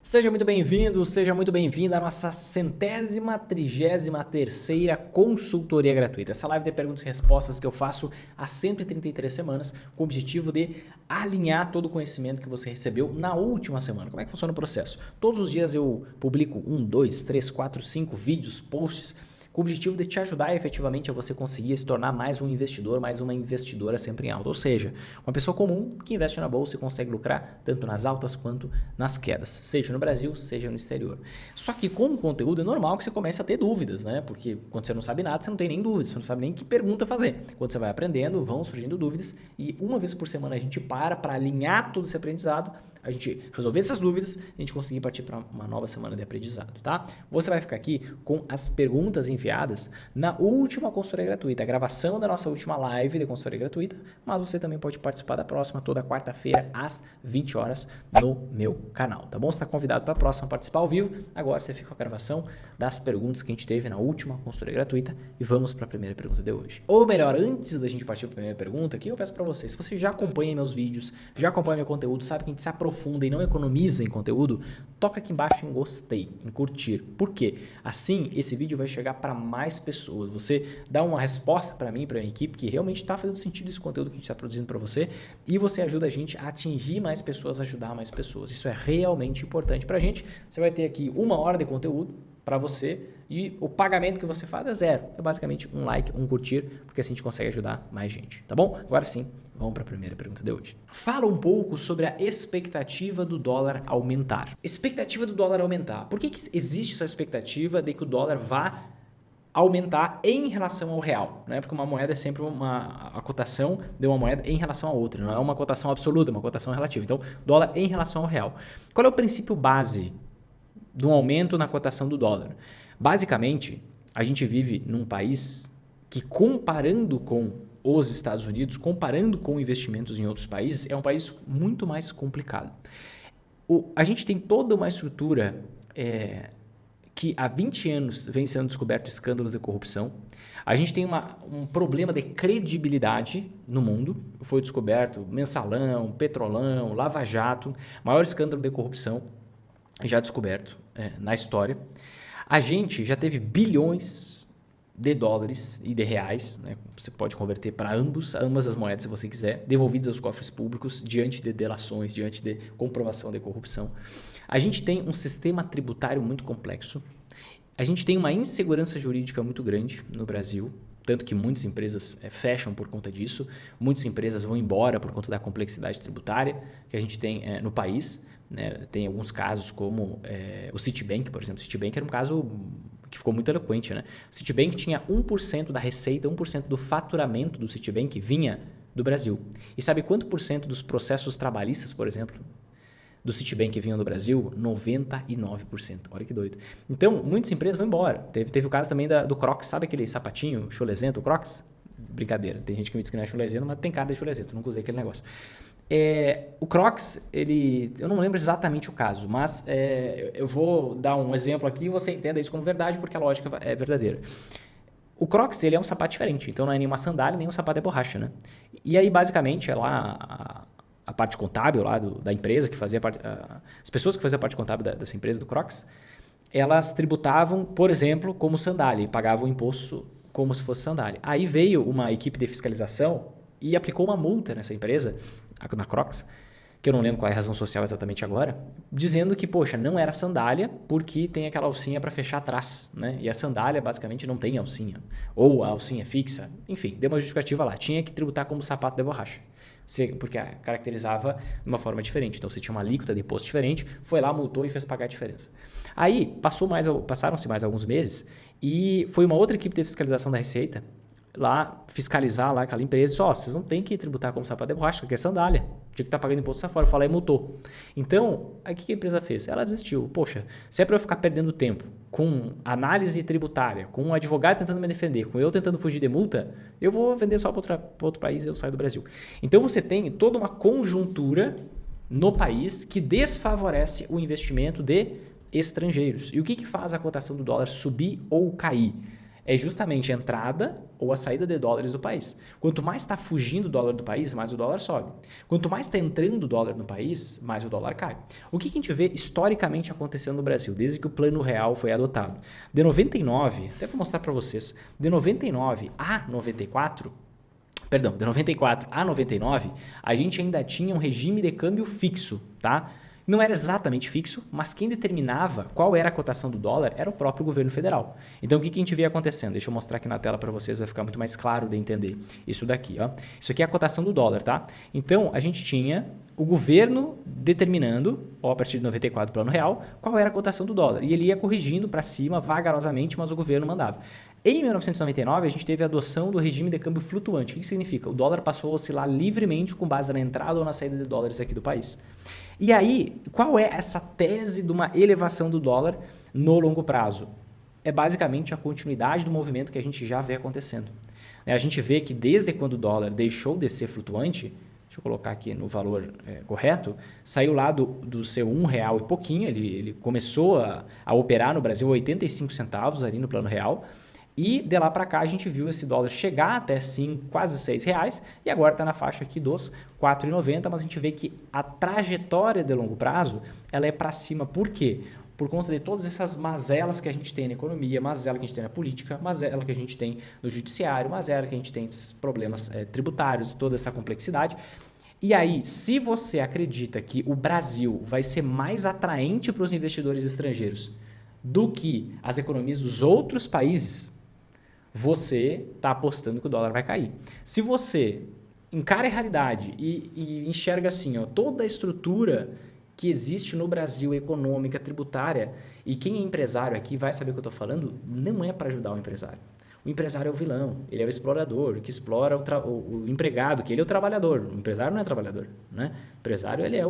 Seja muito bem-vindo, seja muito bem-vinda à nossa 133ª consultoria gratuita. Essa live de perguntas e respostas que eu faço há 133 semanas com o objetivo de alinhar todo o conhecimento que você recebeu na última semana. Como é que funciona o processo? Todos os dias eu publico 1, 2, 3, 4, 5 vídeos, posts com o objetivo de te ajudar efetivamente a você conseguir se tornar mais um investidor, mais uma investidora sempre em alta. Ou seja, uma pessoa comum que investe na bolsa e consegue lucrar tanto nas altas quanto nas quedas, seja no Brasil, seja no exterior. Só que com o conteúdo é normal que você comece a ter dúvidas, né? Porque quando você não sabe nada, você não tem nem dúvidas, você não sabe nem que pergunta fazer. Quando você vai aprendendo, vão surgindo dúvidas e uma vez por semana a gente para alinhar todo esse aprendizado, a gente resolver essas dúvidas, a gente conseguir partir para uma nova semana de aprendizado, tá? Você vai ficar aqui com as perguntas enviadas na última consultoria gratuita, a gravação da nossa última live de consultoria gratuita, mas você também pode participar da próxima toda quarta-feira às 20 horas no meu canal, tá bom? Você está convidado para a próxima participar ao vivo, agora você fica com a gravação das perguntas que a gente teve na última consultoria gratuita e vamos para a primeira pergunta de hoje. Ou melhor, antes da gente partir para a primeira pergunta, aqui eu peço para você, se você já acompanha meus vídeos, já acompanha meu conteúdo, sabe que a gente se aprofunda e não economiza em conteúdo, toca aqui embaixo em gostei, em curtir. Por quê? Assim, esse vídeo vai chegar para mais pessoas. Você dá uma resposta para mim, para a minha equipe, que realmente está fazendo sentido esse conteúdo que a gente está produzindo para você e você ajuda a gente a atingir mais pessoas, ajudar mais pessoas. Isso é realmente importante para a gente. Você vai ter aqui 1 hora de conteúdo para você e o pagamento que você faz é zero. É basicamente um like, um curtir, porque assim a gente consegue ajudar mais gente, tá bom? Agora sim, vamos para a primeira pergunta de hoje. Fala um pouco sobre a expectativa do dólar aumentar. Expectativa do dólar aumentar. Por que existe essa expectativa de que o dólar vá aumentar em relação ao real, né? Porque uma moeda é sempre a cotação de uma moeda em relação a outra, não é uma cotação absoluta, é uma cotação relativa. Então, dólar em relação ao real. Qual é o princípio base de um aumento na cotação do dólar? Basicamente, a gente vive num país que, comparando com os Estados Unidos, comparando com investimentos em outros países, é um país muito mais complicado. A gente tem toda uma estrutura que há 20 anos vem sendo descoberto escândalos de corrupção. A gente tem um problema de credibilidade no mundo. Foi descoberto Mensalão, Petrolão, Lava Jato, maior escândalo de corrupção já descoberto na história. A gente já teve bilhões de dólares e de reais, né? Você pode converter para ambas as moedas se você quiser, devolvidos aos cofres públicos diante de delações, diante de comprovação de corrupção. A gente tem um sistema tributário muito complexo. A gente tem uma insegurança jurídica muito grande no Brasil, tanto que muitas empresas fecham por conta disso, muitas empresas vão embora por conta da complexidade tributária que a gente tem no país. Né? Tem alguns casos como o Citibank, por exemplo. O Citibank era um caso que ficou muito eloquente. Né? O Citibank tinha 1% da receita, 1% do faturamento do Citibank vinha do Brasil. E sabe quanto por cento dos processos trabalhistas, por exemplo, do Citibank vinham do Brasil? 99%. Olha que doido. Então, muitas empresas vão embora. Teve o caso também do Crocs. Sabe aquele sapatinho chulesento, o Crocs? Brincadeira. Tem gente que me diz que não é chulesento, mas tem cara de chulesento. Nunca usei aquele negócio. O Crocs, eu não lembro exatamente o caso, mas eu vou dar um exemplo aqui e você entenda isso como verdade, porque a lógica é verdadeira. O Crocs, ele é um sapato diferente, então não é nenhuma sandália, nem um sapato de borracha, né? E aí, basicamente, é lá a parte contábil lá da empresa, que fazia parte, as pessoas que faziam a parte contábil dessa empresa, do Crocs, elas tributavam, por exemplo, como sandália e pagavam imposto como se fosse sandália. Aí veio uma equipe de fiscalização e aplicou uma multa nessa empresa, na Crocs, que eu não lembro qual é a razão social exatamente agora, dizendo que, poxa, não era sandália porque tem aquela alcinha para fechar atrás, né? E a sandália basicamente não tem alcinha, ou a alcinha fixa, enfim, deu uma justificativa lá, tinha que tributar como sapato de borracha, porque caracterizava de uma forma diferente, então você tinha uma alíquota de imposto diferente, foi lá, multou e fez pagar a diferença. Aí passaram-se mais alguns meses e foi uma outra equipe de fiscalização da Receita lá fiscalizar lá aquela empresa e disse, vocês não tem que tributar como sapato de borracha, porque é sandália, tinha que estar pagando imposto dessa forma, e multou. Então, aí o que a empresa fez? Ela desistiu. Poxa, se é para eu ficar perdendo tempo com análise tributária, com um advogado tentando me defender, com eu tentando fugir de multa, eu vou vender só para outro país e eu saio do Brasil. Então, você tem toda uma conjuntura no país que desfavorece o investimento de estrangeiros. E o que faz a cotação do dólar subir ou cair? é justamente a entrada ou a saída de dólares do país. Quanto mais está fugindo o dólar do país, mais o dólar sobe. Quanto mais está entrando o dólar no país, mais o dólar cai. O que a gente vê historicamente acontecendo no Brasil, desde que o Plano Real foi adotado? De 99, até vou mostrar para vocês, de 99 a 94, perdão, de 94 a 99, a gente ainda tinha um regime de câmbio fixo, tá? Não era exatamente fixo, mas quem determinava qual era a cotação do dólar era o próprio governo federal. Então, o que a gente vê acontecendo? Deixa eu mostrar aqui na tela para vocês, vai ficar muito mais claro de entender isso daqui. Ó. Isso aqui é a cotação do dólar, tá? Então, a gente tinha o governo determinando, ó, a partir de 94, Plano Real, qual era a cotação do dólar. E ele ia corrigindo para cima vagarosamente, mas o governo mandava. Em 1999, a gente teve a adoção do regime de câmbio flutuante. O que significa? O dólar passou a oscilar livremente com base na entrada ou na saída de dólares aqui do país. E aí, qual é essa tese de uma elevação do dólar no longo prazo? É basicamente a continuidade do movimento que a gente já vê acontecendo. A gente vê que desde quando o dólar deixou de ser flutuante, deixa eu colocar aqui no valor correto, saiu lá do seu R$1 e pouquinho, ele começou a operar no Brasil 85 centavos ali no Plano Real, e de lá para cá a gente viu esse dólar chegar até sim quase R$6 e agora está na faixa aqui dos R$4,90, mas a gente vê que a trajetória de longo prazo ela é para cima. Por quê? Por conta de todas essas mazelas que a gente tem na economia, mazela que a gente tem na política, mazela que a gente tem no judiciário, mazela que a gente tem esses problemas tributários, toda essa complexidade. E aí, se você acredita que o Brasil vai ser mais atraente para os investidores estrangeiros do que as economias dos outros países, você está apostando que o dólar vai cair. Se você encara a realidade e enxerga assim, ó, toda a estrutura que existe no Brasil, econômica, tributária, e quem é empresário aqui vai saber o que eu estou falando, não é para ajudar o empresário. O empresário é o vilão, ele é o explorador, que explora o empregado, que ele é o trabalhador. O empresário não é trabalhador, né? O empresário ele é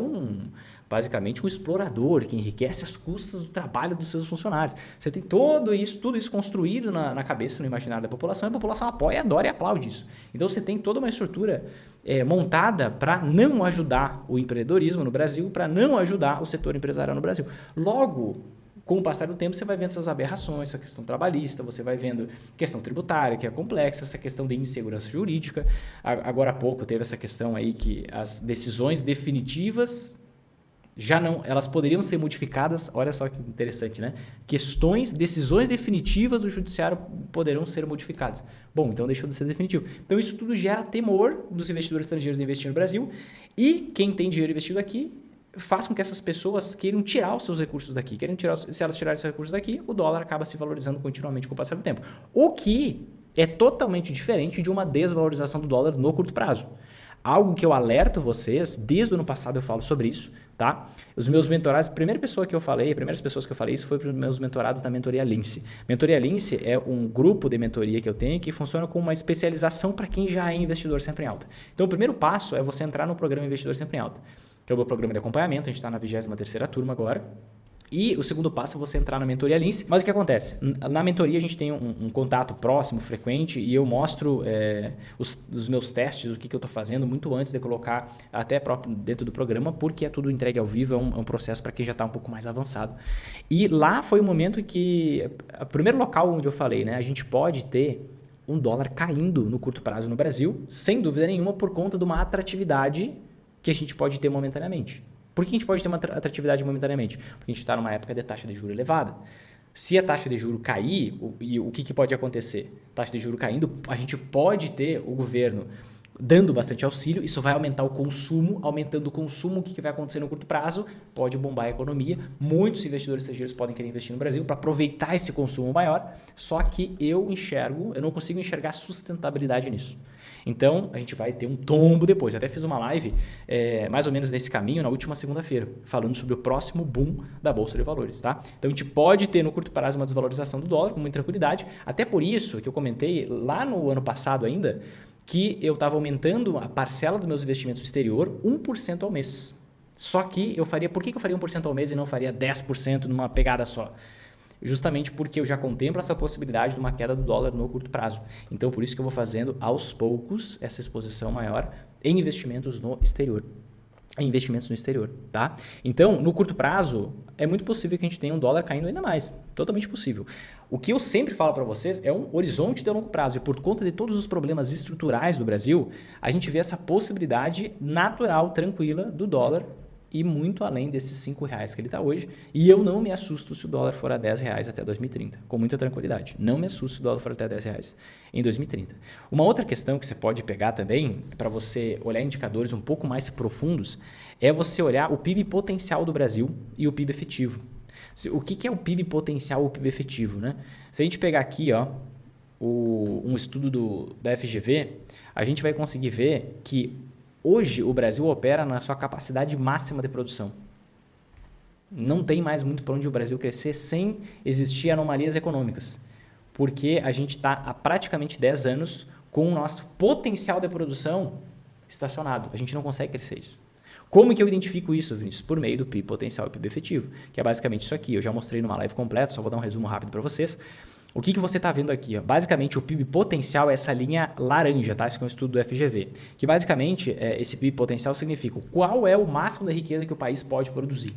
basicamente um explorador que enriquece às custas do trabalho dos seus funcionários. Você tem tudo isso construído na cabeça, no imaginário da população, e a população apoia, adora e aplaude isso. Então você tem toda uma estrutura montada para não ajudar o empreendedorismo no Brasil, para não ajudar o setor empresarial no Brasil. Logo, com o passar do tempo, você vai vendo essas aberrações, essa questão trabalhista, você vai vendo questão tributária, que é complexa, essa questão de insegurança jurídica. Agora há pouco teve essa questão aí que as decisões definitivas já não, elas poderiam ser modificadas, olha só que interessante, né? Decisões definitivas do judiciário poderão ser modificadas. Bom, então deixou de ser definitivo. Então isso tudo gera temor dos investidores estrangeiros de investir no Brasil e quem tem dinheiro investido aqui faz com que essas pessoas queiram tirar os seus recursos daqui. Se elas tirarem seus recursos daqui, o dólar acaba se valorizando continuamente com o passar do tempo. O que é totalmente diferente de uma desvalorização do dólar no curto prazo. Algo que eu alerto vocês, desde o ano passado eu falo sobre isso, tá? Os meus mentorados, a primeiras pessoas que eu falei isso foi para os meus mentorados da Mentoria Lince. Mentoria Lince é um grupo de mentoria que eu tenho que funciona como uma especialização para quem já é investidor sempre em alta. Então o primeiro passo é você entrar no programa Investidor Sempre em Alta, que é o meu programa de acompanhamento, a gente está na 23ª turma agora. E o segundo passo é você entrar na Mentoria Lince. Mas o que acontece? Na mentoria a gente tem um contato próximo, frequente, e eu mostro os meus testes, o que eu estou fazendo muito antes de colocar até próprio dentro do programa, porque é tudo entregue ao vivo, é um processo para quem já está um pouco mais avançado. E lá foi o momento em que, o primeiro local onde eu falei, né, a gente pode ter um dólar caindo no curto prazo no Brasil, sem dúvida nenhuma, por conta de uma atratividade que a gente pode ter momentaneamente. Por que a gente pode ter uma atratividade momentaneamente? Porque a gente está numa época de taxa de juros elevada. Se a taxa de juros cair, o que pode acontecer? Taxa de juros caindo, a gente pode ter o governo dando bastante auxílio, isso vai aumentar o consumo, aumentando o consumo, o que vai acontecer no curto prazo? Pode bombar a economia, muitos investidores estrangeiros podem querer investir no Brasil para aproveitar esse consumo maior, só que eu não consigo enxergar sustentabilidade nisso. Então, a gente vai ter um tombo depois. Eu até fiz uma live mais ou menos nesse caminho na última segunda-feira, falando sobre o próximo boom da Bolsa de Valores. Tá? Então, a gente pode ter no curto prazo uma desvalorização do dólar com muita tranquilidade. Até por isso que eu comentei lá no ano passado ainda que eu estava aumentando a parcela dos meus investimentos no exterior 1% ao mês. Só que por que eu faria 1% ao mês e não faria 10% numa pegada só? Justamente porque eu já contemplo essa possibilidade de uma queda do dólar no curto prazo. Então, por isso que eu vou fazendo aos poucos essa exposição maior em investimentos no exterior. em investimentos no exterior, tá? Então, no curto prazo, é muito possível que a gente tenha um dólar caindo ainda mais. Totalmente possível. O que eu sempre falo para vocês é um horizonte de longo prazo. E por conta de todos os problemas estruturais do Brasil, a gente vê essa possibilidade natural, tranquila do dólar e muito além desses R$ 5 que ele está hoje. E eu não me assusto se o dólar for a R$ 10 até 2030, com muita tranquilidade. Não me assusto se o dólar for até R$ 10 em 2030. Uma outra questão que você pode pegar também, para você olhar indicadores um pouco mais profundos, é você olhar o PIB potencial do Brasil e o PIB efetivo. O que é o PIB potencial ou o PIB efetivo? Né? Se a gente pegar aqui um estudo da FGV, a gente vai conseguir ver que hoje o Brasil opera na sua capacidade máxima de produção. Não tem mais muito para onde o Brasil crescer sem existir anomalias econômicas, porque a gente está há praticamente 10 anos com o nosso potencial de produção estacionado. A gente não consegue crescer isso. Como que eu identifico isso, Vinícius? Por meio do PIB potencial e PIB efetivo, que é basicamente isso aqui. Eu já mostrei numa live completa, só vou dar um resumo rápido para vocês. O que você está vendo aqui? Basicamente, o PIB potencial é essa linha laranja, tá? Esse é um estudo do FGV. Que basicamente, esse PIB potencial significa qual é o máximo da riqueza que o país pode produzir.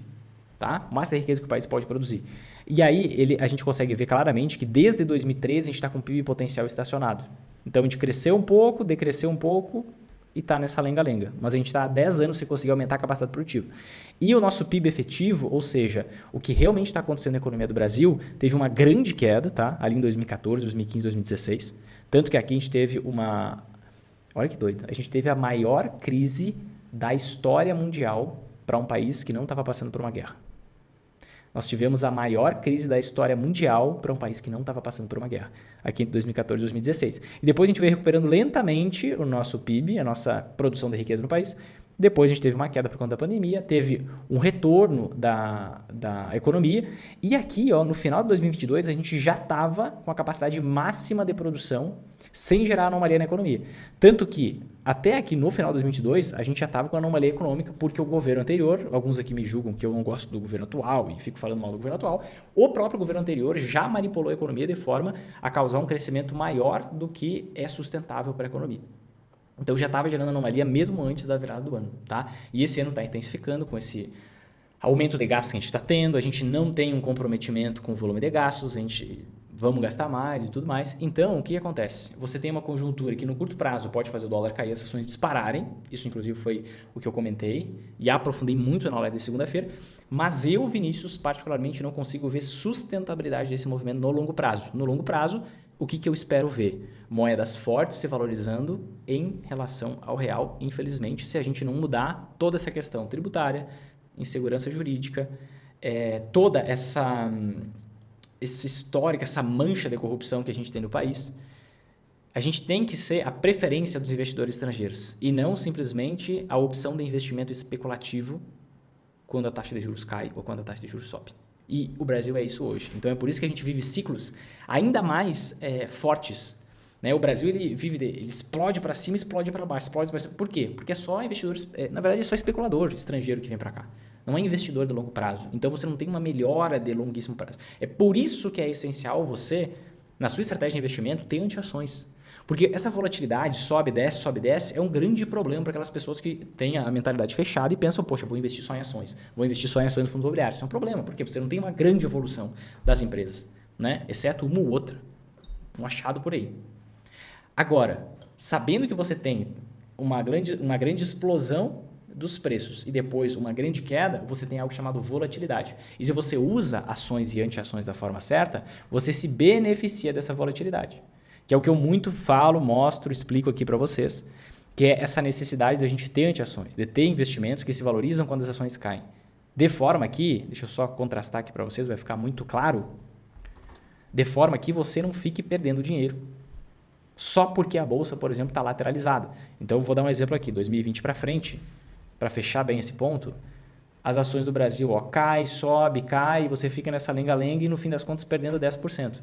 Tá? O máximo da riqueza que o país pode produzir. E aí, a gente consegue ver claramente que desde 2013 a gente está com o PIB potencial estacionado. Então, a gente cresceu um pouco, decresceu um pouco e está nessa lenga-lenga. Mas a gente está há 10 anos sem conseguir aumentar a capacidade produtiva. E o nosso PIB efetivo, ou seja, o que realmente está acontecendo na economia do Brasil, teve uma grande queda, tá? Ali em 2014, 2015, 2016. Tanto que aqui a gente teve uma... Olha que doido. A gente teve a maior crise da história mundial para um país que não estava passando por uma guerra. Nós tivemos a maior crise da história mundial para um país que não estava passando por uma guerra, aqui entre 2014 e 2016. E depois a gente veio recuperando lentamente o nosso PIB, a nossa produção de riqueza no país. Depois a gente teve uma queda por conta da pandemia, teve um retorno da economia. E aqui, no final de 2022, a gente já estava com a capacidade máxima de produção sem gerar anomalia na economia. Tanto que, até aqui no final de 2022, a gente já estava com anomalia econômica porque o governo anterior, alguns aqui me julgam que eu não gosto do governo atual e fico falando mal do governo atual, o próprio governo anterior já manipulou a economia de forma a causar um crescimento maior do que é sustentável para a economia. Então já estava gerando anomalia mesmo antes da virada do ano, tá? E esse ano está intensificando com esse aumento de gastos que a gente está tendo, a gente não tem um comprometimento com o volume de gastos, vamos gastar mais e tudo mais. Então, o que acontece? Você tem uma conjuntura que no curto prazo pode fazer o dólar cair, as ações dispararem, isso inclusive foi o que eu comentei e aprofundei muito na live de segunda-feira, mas eu, Vinícius, particularmente não consigo ver sustentabilidade desse movimento no longo prazo. No longo prazo, o que eu espero ver? Moedas fortes se valorizando em relação ao real, infelizmente, se a gente não mudar toda essa questão tributária, insegurança jurídica, toda esse histórico, essa mancha de corrupção que a gente tem no país, a gente tem que ser a preferência dos investidores estrangeiros e não simplesmente a opção de investimento especulativo quando a taxa de juros cai ou quando a taxa de juros sobe. E o Brasil é isso hoje. Então, é por isso que a gente vive ciclos ainda mais fortes. Né? O Brasil ele explode para cima, explode para baixo, explode para cima. Por quê? Porque é só investidores, na verdade é só especulador estrangeiro que vem para cá. Não é investidor de longo prazo. Então, você não tem uma melhora de longuíssimo prazo. É por isso que é essencial você, na sua estratégia de investimento, ter anti-ações. Porque essa volatilidade, sobe, desce, é um grande problema para aquelas pessoas que têm a mentalidade fechada e pensam, poxa, vou investir só em ações, vou investir só em ações de fundos imobiliários. Isso é um problema, porque você não tem uma grande evolução das empresas, né? Exceto uma ou outra, um achado por aí. Agora, sabendo que você tem uma grande explosão dos preços e depois uma grande queda, você tem algo chamado volatilidade. E se você usa ações e anti-ações da forma certa, você se beneficia dessa volatilidade. Que é o que eu muito falo, mostro, explico aqui para vocês, que é essa necessidade de a gente ter anti-ações, de ter investimentos que se valorizam quando as ações caem. De forma que, deixa eu só contrastar aqui para vocês, vai ficar muito claro, de forma que você não fique perdendo dinheiro só porque a bolsa, por exemplo, está lateralizada. Então, eu vou dar um exemplo aqui, 2020 para frente, para fechar bem esse ponto, as ações do Brasil cai, sobe, cai, e você fica nessa lenga-lenga e no fim das contas perdendo 10%.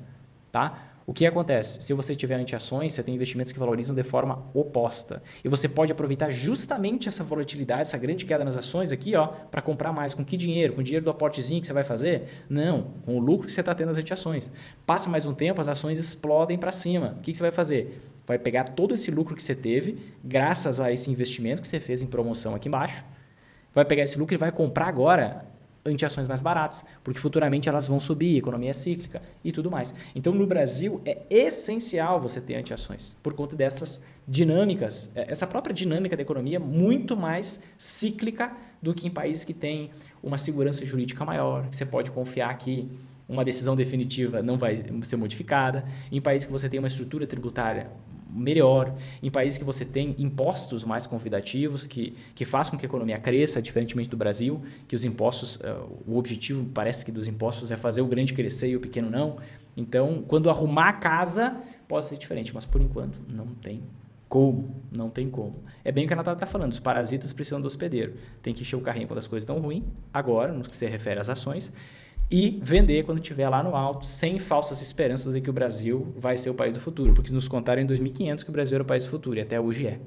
Tá? O que acontece? Se você tiver anti-ações, você tem investimentos que valorizam de forma oposta. E você pode aproveitar justamente essa volatilidade, essa grande queda nas ações aqui, para comprar mais. Com que dinheiro? Com o dinheiro do aportezinho que você vai fazer? Não, com o lucro que você está tendo nas anti-ações. Passa mais um tempo, as ações explodem para cima. O que você vai fazer? Vai pegar todo esse lucro que você teve, graças a esse investimento que você fez em promoção aqui embaixo, vai pegar esse lucro e vai comprar agora anti-ações mais baratas, porque futuramente elas vão subir, a economia é cíclica e tudo mais. Então, no Brasil, é essencial você ter anti-ações, por conta dessas dinâmicas, essa própria dinâmica da economia muito mais cíclica do que em países que têm uma segurança jurídica maior, que você pode confiar que uma decisão definitiva não vai ser modificada, em países que você tem uma estrutura tributária melhor, em países que você tem impostos mais convidativos, que façam com que a economia cresça, diferentemente do Brasil, que os impostos, o objetivo parece que dos impostos é fazer o grande crescer e o pequeno não. Então, quando arrumar a casa, pode ser diferente, mas por enquanto não tem como, não tem como. É bem o que a Natália está falando, os parasitas precisam do hospedeiro. Tem que encher o carrinho quando as coisas estão ruins, agora, no que se refere às ações, e vender quando estiver lá no alto, sem falsas esperanças de que o Brasil vai ser o país do futuro, porque nos contaram em 2500 que o Brasil era o país do futuro, e até hoje é.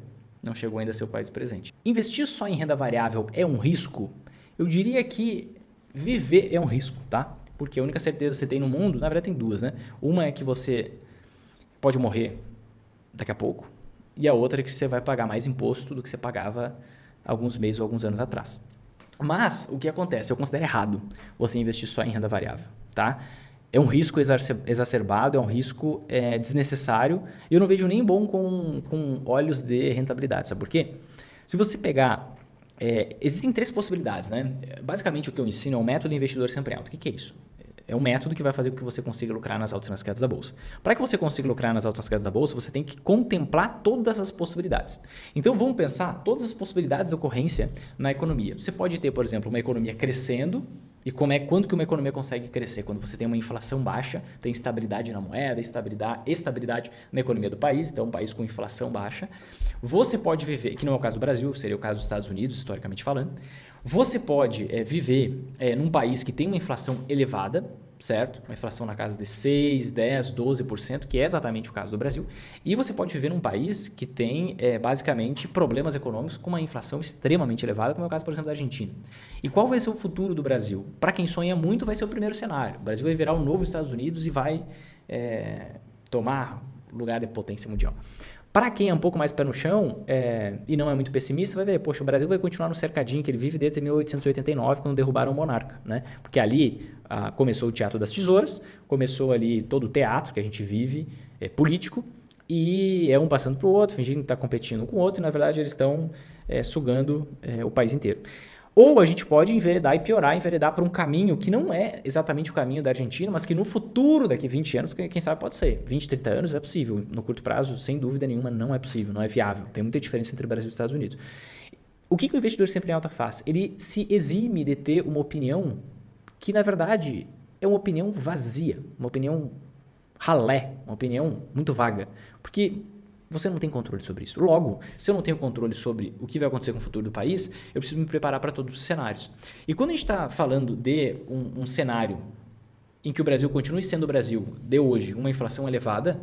Não chegou ainda a ser o país presente. Investir só em renda variável é um risco? Eu diria que viver é um risco, tá? Porque a única certeza que você tem no mundo, na verdade tem duas, né? Uma é que você pode morrer daqui a pouco, e a outra é que você vai pagar mais imposto do que você pagava alguns meses ou alguns anos atrás. Mas, o que acontece? Eu considero errado você investir só em renda variável, tá? É um risco exacerbado, é um risco desnecessário e eu não vejo nem bom com olhos de rentabilidade, sabe por quê? Se você pegar... existem três possibilidades, né? Basicamente, o que eu ensino é o método investidor sempre alto. O que é isso? É um método que vai fazer com que você consiga lucrar nas altas e nas quedas da bolsa. Para que você consiga lucrar nas altas e nas quedas da bolsa, você tem que contemplar todas as possibilidades. Então, vamos pensar todas as possibilidades de ocorrência na economia. Você pode ter, por exemplo, uma economia crescendo. E quando que uma economia consegue crescer? Quando você tem uma inflação baixa, tem estabilidade na moeda, estabilidade na economia do país, então um país com inflação baixa. Você pode viver, que não é o caso do Brasil, seria o caso dos Estados Unidos, historicamente falando. Você pode viver num país que tem uma inflação elevada, certo? Uma inflação na casa de 6, 10, 12%, que é exatamente o caso do Brasil. E você pode viver num país que tem, basicamente, problemas econômicos com uma inflação extremamente elevada, como é o caso, por exemplo, da Argentina. E qual vai ser o futuro do Brasil? Para quem sonha muito, vai ser o primeiro cenário. O Brasil vai virar o novo Estados Unidos e vai tomar lugar de potência mundial. Para quem é um pouco mais pé no chão e não é muito pessimista, vai ver, poxa, o Brasil vai continuar no cercadinho que ele vive desde 1889, quando derrubaram o monarca, né? Porque ali começou o Teatro das Tesouras, começou ali todo o teatro que a gente vive, político, e é um passando para o outro, fingindo que está competindo um com o outro, e na verdade eles estão sugando o país inteiro. Ou a gente pode enveredar para um caminho que não é exatamente o caminho da Argentina, mas que no futuro, daqui 20 anos, quem sabe pode ser. 20, 30 anos é possível. No curto prazo, sem dúvida nenhuma, não é possível, não é viável. Tem muita diferença entre o Brasil e os Estados Unidos. O que o investidor sempre em alta faz? Ele se exime de ter uma opinião que, na verdade, é uma opinião vazia, uma opinião ralé, uma opinião muito vaga. Porque você não tem controle sobre isso. Logo, se eu não tenho controle sobre o que vai acontecer com o futuro do país, eu preciso me preparar para todos os cenários. E quando a gente está falando de um cenário em que o Brasil continue sendo o Brasil de hoje, uma inflação elevada,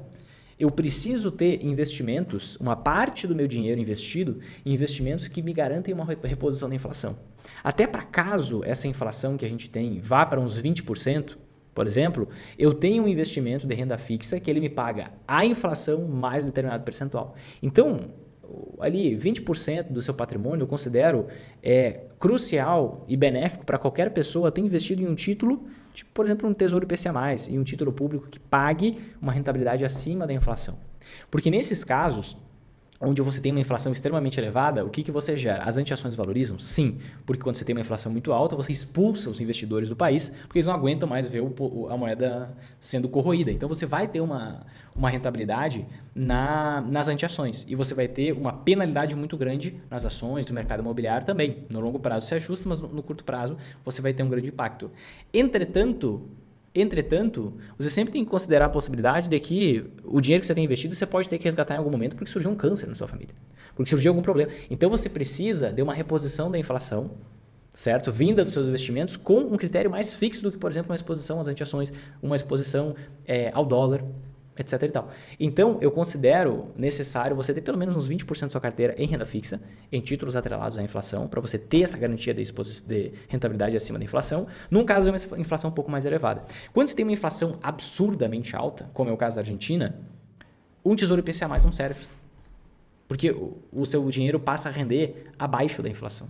eu preciso ter investimentos, uma parte do meu dinheiro investido em investimentos que me garantem uma reposição da inflação. Até para caso essa inflação que a gente tem vá para uns 20%, por exemplo, eu tenho um investimento de renda fixa que ele me paga a inflação mais um determinado percentual. Então, ali 20% do seu patrimônio eu considero crucial e benéfico para qualquer pessoa ter investido em um título, tipo, por exemplo, um Tesouro IPCA+, em um título público que pague uma rentabilidade acima da inflação. Porque nesses casos, onde você tem uma inflação extremamente elevada, o que você gera? As anti-ações valorizam? Sim, porque quando você tem uma inflação muito alta, você expulsa os investidores do país, porque eles não aguentam mais ver a moeda sendo corroída. Então, você vai ter uma rentabilidade nas anti-ações e você vai ter uma penalidade muito grande nas ações do mercado imobiliário também. No longo prazo se ajusta, mas no curto prazo você vai ter um grande impacto. Entretanto, você sempre tem que considerar a possibilidade de que o dinheiro que você tem investido você pode ter que resgatar em algum momento porque surgiu um câncer na sua família, porque surgiu algum problema. Então você precisa de uma reposição da inflação, certo? Vinda dos seus investimentos com um critério mais fixo do que, por exemplo, uma exposição às anti-ações, uma exposição ao dólar, etc. e tal. Então, eu considero necessário você ter pelo menos uns 20% da sua carteira em renda fixa, em títulos atrelados à inflação, para você ter essa garantia de rentabilidade acima da inflação, num caso de uma inflação um pouco mais elevada. Quando você tem uma inflação absurdamente alta, como é o caso da Argentina, um Tesouro IPCA+ não serve, porque o seu dinheiro passa a render abaixo da inflação.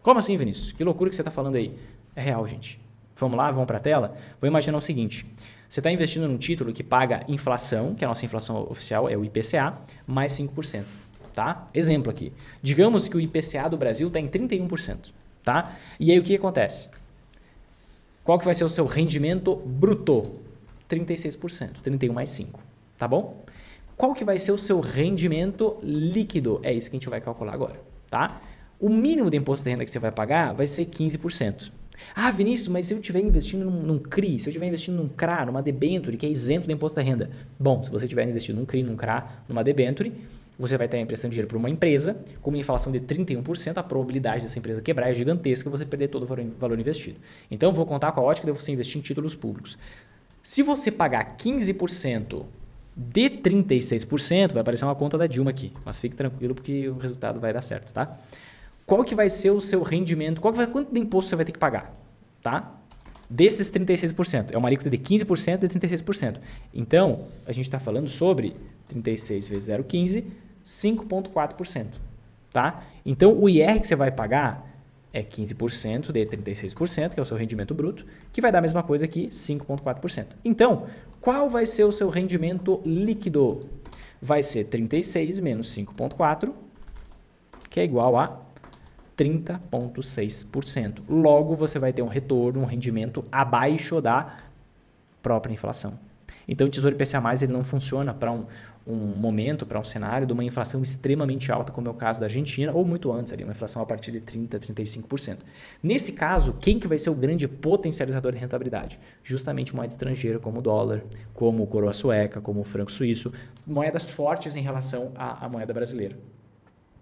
Como assim, Vinícius? Que loucura que você está falando aí. É real, gente. Vamos lá, vamos para a tela? Vou imaginar o seguinte. Você está investindo num título que paga inflação, que a nossa inflação oficial é o IPCA, mais 5%. Tá? Exemplo aqui. Digamos que o IPCA do Brasil está em 31%. Tá? E aí o que acontece? Qual que vai ser o seu rendimento bruto? 36%. 31 mais 5. Tá bom? Qual que vai ser o seu rendimento líquido? É isso que a gente vai calcular agora. Tá? O mínimo de imposto de renda que você vai pagar vai ser 15%. Ah, Vinícius, mas se eu estiver investindo num CRI, se eu estiver investindo num CRA, numa debenture, que é isento do imposto da renda. Bom, se você estiver investindo num CRI, num CRA, numa debenture, você vai estar emprestando dinheiro para uma empresa, com uma inflação de 31%, a probabilidade dessa empresa quebrar é gigantesca e você perder todo o valor investido. Então, eu vou contar com a ótica de você investir em títulos públicos. Se você pagar 15% de 36%, vai aparecer uma conta da Dilma aqui, mas fique tranquilo porque o resultado vai dar certo, tá? Qual que vai ser o seu rendimento? Quanto de imposto você vai ter que pagar? Tá? Desses 36%. É uma alíquota de 15% e 36%. Então, a gente está falando sobre 36 vezes 0,15, 5,4%. Tá? Então, o IR que você vai pagar é 15% de 36%, que é o seu rendimento bruto, que vai dar a mesma coisa aqui, 5,4%. Então, qual vai ser o seu rendimento líquido? Vai ser 36 menos 5,4%, que é igual a 30,6%. Logo, você vai ter um retorno, um rendimento abaixo da própria inflação. Então, o Tesouro IPCA+, ele não funciona para um momento, para um cenário de uma inflação extremamente alta, como é o caso da Argentina, ou muito antes, ali, uma inflação a partir de 30%, 35%. Nesse caso, quem que vai ser o grande potencializador de rentabilidade? Justamente moeda estrangeira, como o dólar, como o coroa sueca, como o franco suíço, moedas fortes em relação à moeda brasileira.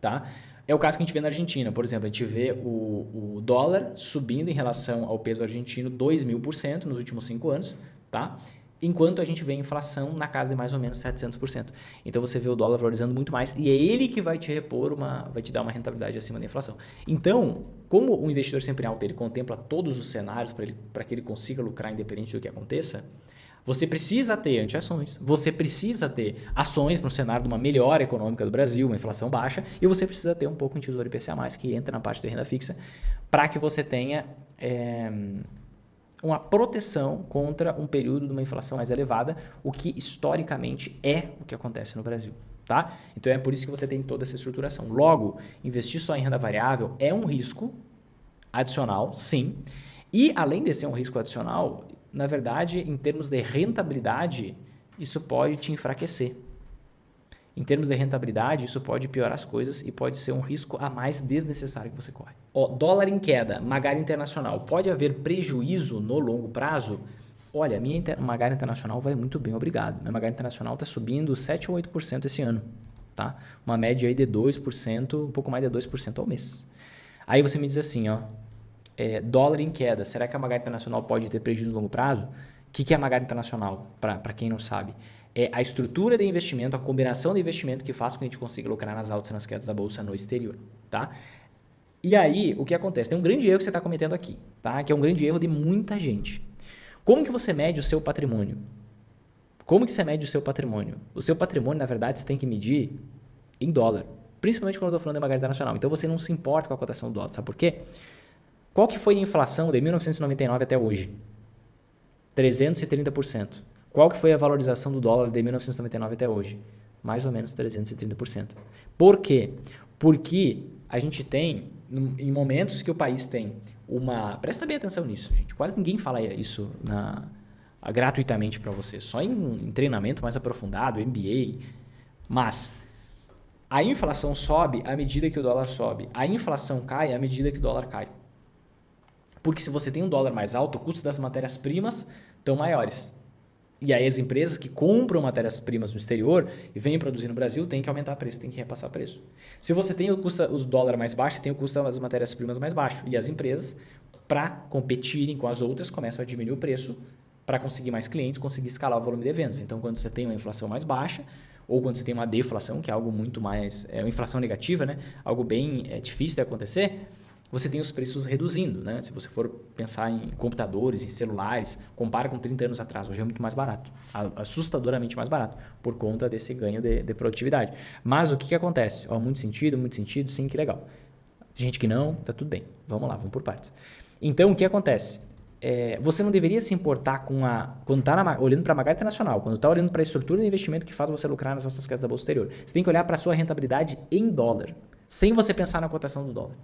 Tá? É o caso que a gente vê na Argentina, por exemplo, a gente vê o dólar subindo em relação ao peso argentino 2.000% nos últimos 5 anos, tá? Enquanto a gente vê a inflação na casa de mais ou menos 700%. Então você vê o dólar valorizando muito mais e é ele que vai te repor vai te dar uma rentabilidade acima da inflação. Então, como o investidor sempre alto, ele contempla todos os cenários para que ele consiga lucrar independente do que aconteça, você precisa ter anti-ações, você precisa ter ações para um cenário de uma melhora econômica do Brasil, uma inflação baixa, e você precisa ter um pouco em Tesouro IPCA+, que entra na parte da renda fixa, para que você tenha uma proteção contra um período de uma inflação mais elevada, o que historicamente é o que acontece no Brasil. Tá? Então é por isso que você tem toda essa estruturação. Logo, investir só em renda variável é um risco adicional, sim, e além de ser um risco adicional, na verdade, em termos de rentabilidade, isso pode te enfraquecer. Em termos de rentabilidade, isso pode piorar as coisas e pode ser um risco a mais desnecessário que você corre. Dólar em queda, Magari Internacional. Pode haver prejuízo no longo prazo? Olha, a minha Magari Internacional vai muito bem, obrigado. Minha Magari Internacional está subindo 7 ou 8% esse ano. Tá? Uma média aí de 2%, um pouco mais de 2% ao mês. Aí você me diz assim, dólar em queda, será que a Magari Internacional pode ter prejuízo no longo prazo? O que é a Magari Internacional, para quem não sabe? É a estrutura de investimento, a combinação de investimento que faz com que a gente consiga lucrar nas altas e nas quedas da bolsa no exterior. Tá? E aí, o que acontece? Tem um grande erro que você está cometendo aqui, tá? Que é um grande erro de muita gente. Como que você mede o seu patrimônio? Como que você mede o seu patrimônio? O seu patrimônio, na verdade, você tem que medir em dólar. Principalmente quando eu estou falando de Magari Internacional. Então, você não se importa com a cotação do dólar. Sabe por quê? Qual que foi a inflação de 1999 até hoje? 330%. Qual que foi a valorização do dólar de 1999 até hoje? Mais ou menos 330%. Por quê? Porque a gente tem, em momentos que o país tem uma... Presta bem atenção nisso, gente. Quase ninguém fala isso gratuitamente para você. Só em treinamento mais aprofundado, MBA. Mas a inflação sobe à medida que o dólar sobe. A inflação cai à medida que o dólar cai. Porque se você tem um dólar mais alto, o custo das matérias-primas estão maiores. E aí as empresas que compram matérias-primas no exterior e vêm produzir no Brasil têm que aumentar o preço, têm que repassar o preço. Se você tem os dólares mais baixos, tem o custo das matérias-primas mais baixo. E as empresas, para competirem com as outras, começam a diminuir o preço para conseguir mais clientes, conseguir escalar o volume de vendas. Então, quando você tem uma inflação mais baixa, ou quando você tem uma deflação, que é algo muito mais... É uma inflação negativa, né? Algo bem difícil de acontecer, você tem os preços reduzindo, né? Se você for pensar em computadores, em celulares, compara com 30 anos atrás, hoje é muito mais barato, assustadoramente mais barato, por conta desse ganho de produtividade. Mas o que acontece? Muito sentido, sim, que legal. Tem gente que não, tá tudo bem. Vamos lá, vamos por partes. Então, o que acontece? Você não deveria se importar com quando está olhando para a Magari Internacional, quando está olhando para a estrutura de investimento que faz você lucrar nas outras casas da Bolsa Exterior. Você tem que olhar para a sua rentabilidade em dólar, sem você pensar na cotação do dólar.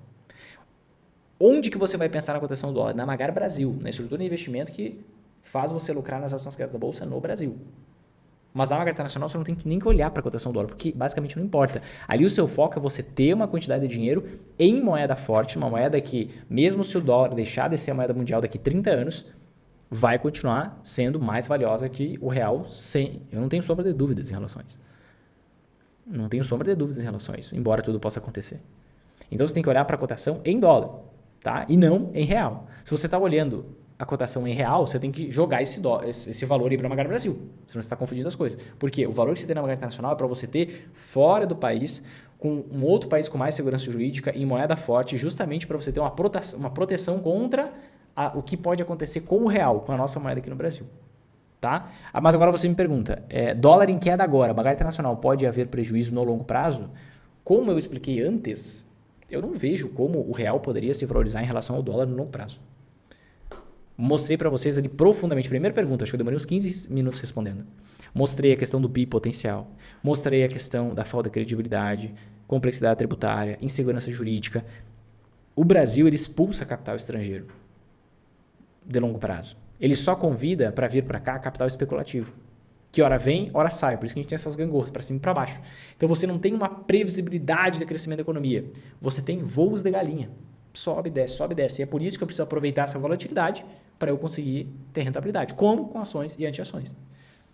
Onde que você vai pensar na cotação do dólar? Na Magari Brasil, na estrutura de investimento que faz você lucrar nas outras casas da Bolsa no Brasil. Mas na Magari Internacional você não tem nem que olhar para a cotação do dólar, porque basicamente não importa. Ali o seu foco é você ter uma quantidade de dinheiro em moeda forte, uma moeda que, mesmo se o dólar deixar de ser a moeda mundial daqui 30 anos, vai continuar sendo mais valiosa que o real. Eu não tenho sombra de dúvidas em relação a isso. Não tenho sombra de dúvidas em relação a isso, embora tudo possa acontecer. Então você tem que olhar para a cotação em dólar, tá? E não em real. Se você está olhando a cotação em real, você tem que jogar esse valor aí para a Magari Brasil. Senão você está confundindo as coisas. Porque o valor que você tem na Magari Internacional é para você ter fora do país, com um outro país com mais segurança jurídica, em moeda forte, justamente para você ter uma proteção contra o que pode acontecer com o real, com a nossa moeda aqui no Brasil. Tá? Mas agora você me pergunta, dólar em queda agora, Magari Internacional pode haver prejuízo no longo prazo? Como eu expliquei antes, eu não vejo como o real poderia se valorizar em relação ao dólar no longo prazo. Mostrei para vocês ali profundamente. Primeira pergunta, acho que eu demorei uns 15 minutos respondendo. Mostrei a questão do PIB potencial. Mostrei a questão da falta de credibilidade, complexidade tributária, insegurança jurídica. O Brasil ele expulsa capital estrangeiro de longo prazo. Ele só convida para vir para cá capital especulativo. Que hora vem, hora sai. Por isso que a gente tem essas gangorras para cima e para baixo. Então você não tem uma previsibilidade de crescimento da economia. Você tem voos de galinha. Sobe, desce, sobe, desce. E é por isso que eu preciso aproveitar essa volatilidade para eu conseguir ter rentabilidade. Como? Com ações e anti-ações.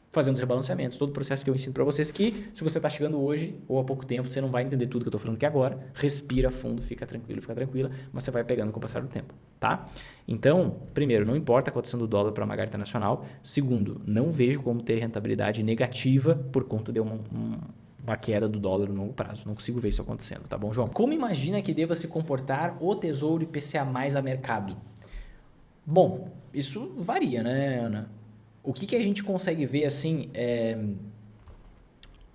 Fazendo os rebalanceamentos, todo o processo que eu ensino para vocês que, se você está chegando hoje ou há pouco tempo, você não vai entender tudo que eu estou falando aqui agora. Respira fundo, fica tranquila, mas você vai pegando com o passar do tempo, tá? Então, primeiro, não importa a cotação do dólar para a Magari Internacional. Segundo, não vejo como ter rentabilidade negativa por conta de uma queda do dólar no longo prazo. Não consigo ver isso acontecendo, tá bom, João? Como imagina que deva se comportar o Tesouro IPCA mais a mercado? Bom, isso varia, né, Ana? O que a gente consegue ver assim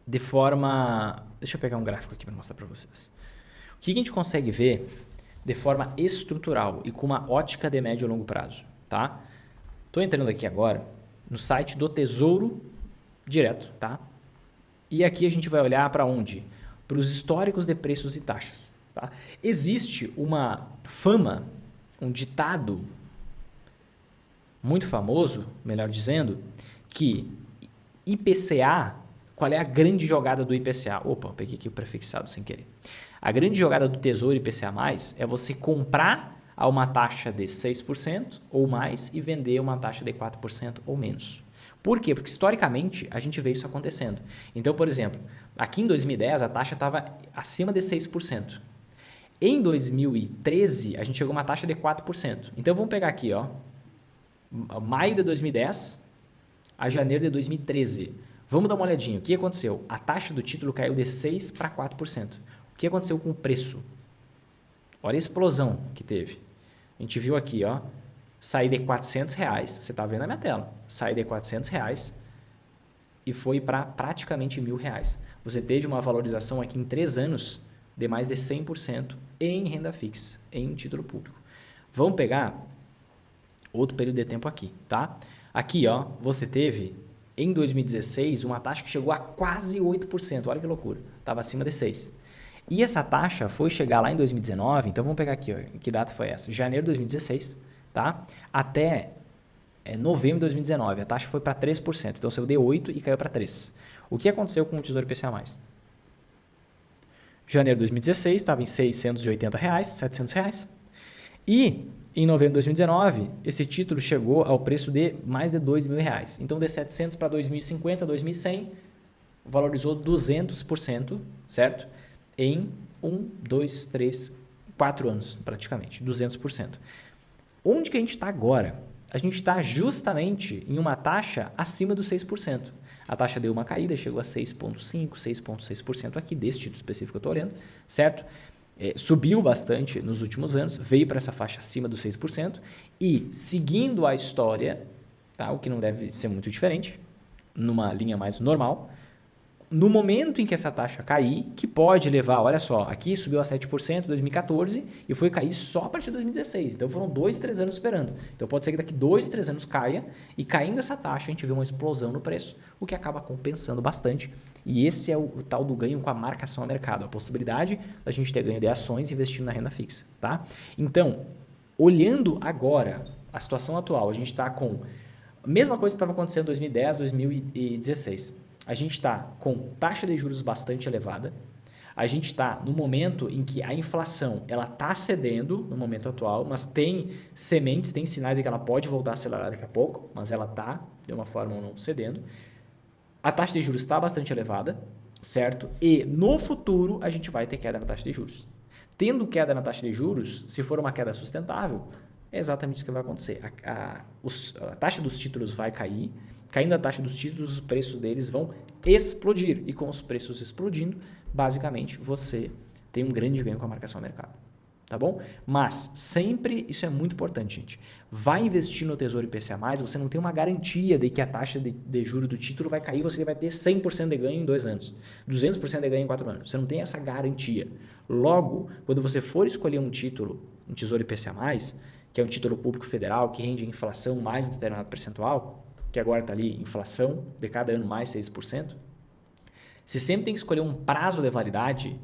de forma... Deixa eu pegar um gráfico aqui para mostrar para vocês. O que a gente consegue ver de forma estrutural e com uma ótica de médio e longo prazo, tá? Estou entrando aqui agora no site do Tesouro Direto, tá? E aqui a gente vai olhar para onde? Para os históricos de preços e taxas. Tá? Existe uma fama, um ditado muito famoso, melhor dizendo, que IPCA, qual é a grande jogada do IPCA? Opa, peguei aqui o prefixado sem querer. A grande jogada do Tesouro IPCA+, é você comprar a uma taxa de 6% ou mais e vender uma taxa de 4% ou menos. Por quê? Porque historicamente a gente vê isso acontecendo. Então, por exemplo, aqui em 2010 a taxa estava acima de 6%. Em 2013 a gente chegou a uma taxa de 4%. Então vamos pegar aqui, ó, maio de 2010 a janeiro de 2013. Vamos dar uma olhadinha. O que aconteceu? A taxa do título caiu de 6% para 4%. O que aconteceu com o preço? Olha a explosão que teve. A gente viu aqui, ó, sair de R$400, você está vendo na minha tela, sair de R$400 e foi para praticamente R$1.000. Você teve uma valorização aqui em 3 anos de mais de 100% em renda fixa, em título público. Vamos pegar outro período de tempo aqui, tá? Aqui, ó, você teve em 2016 uma taxa que chegou a quase 8%, olha que loucura, estava acima de 6%. E essa taxa foi chegar lá em 2019, então vamos pegar aqui, ó, que data foi essa? Janeiro de 2016, tá? Até novembro de 2019, a taxa foi para 3%, então saiu de 8% e caiu para 3%. O que aconteceu com o Tesouro IPCA+? Janeiro de 2016 estava em R$680, R$700. E em novembro de 2019, esse título chegou ao preço de mais de R$2.000. Então, de 700 para 2.050, 2.100, valorizou 200%, certo? Em 1, 2, 3, 4 anos, praticamente, 200%. Onde que a gente está agora? A gente está justamente em uma taxa acima dos 6%. A taxa deu uma caída, chegou a 6,5%, 6,6% aqui, desse título específico que eu estou olhando, certo? Subiu bastante nos últimos anos, veio para essa faixa acima dos 6% e, seguindo a história, tá, o que não deve ser muito diferente, numa linha mais normal, no momento em que essa taxa cair, que pode levar, olha só, aqui subiu a 7% em 2014 e foi cair só a partir de 2016. Então foram 2, 3 anos esperando. Então pode ser que daqui 2, 3 anos caia e caindo essa taxa a gente vê uma explosão no preço, o que acaba compensando bastante. E esse é o tal do ganho com a marcação a mercado, a possibilidade da gente ter ganho de ações investindo na renda fixa, tá? Então, olhando agora a situação atual, a gente está com a mesma coisa que estava acontecendo em 2010, 2016. A gente está com taxa de juros bastante elevada. A gente está no momento em que a inflação ela está cedendo no momento atual, mas tem sementes, tem sinais de que ela pode voltar a acelerar daqui a pouco, mas ela está, de uma forma ou não, cedendo. A taxa de juros está bastante elevada, certo? E no futuro a gente vai ter queda na taxa de juros. Tendo queda na taxa de juros, se for uma queda sustentável, é exatamente isso que vai acontecer. A taxa dos títulos vai cair. Caindo a taxa dos títulos, os preços deles vão explodir. E com os preços explodindo, basicamente, você tem um grande ganho com a marcação a mercado. Tá bom? Mas sempre, isso é muito importante, gente. Vai investir no Tesouro IPCA+, você não tem uma garantia de que a taxa de juros do título vai cair, você vai ter 100% de ganho em 2 anos, 200% de ganho em 4 anos. Você não tem essa garantia. Logo, quando você for escolher um título, um Tesouro IPCA+, que é um título público federal, que rende inflação mais um determinado percentual, que agora está ali, inflação de cada ano mais 6%, você sempre tem que escolher um prazo de validade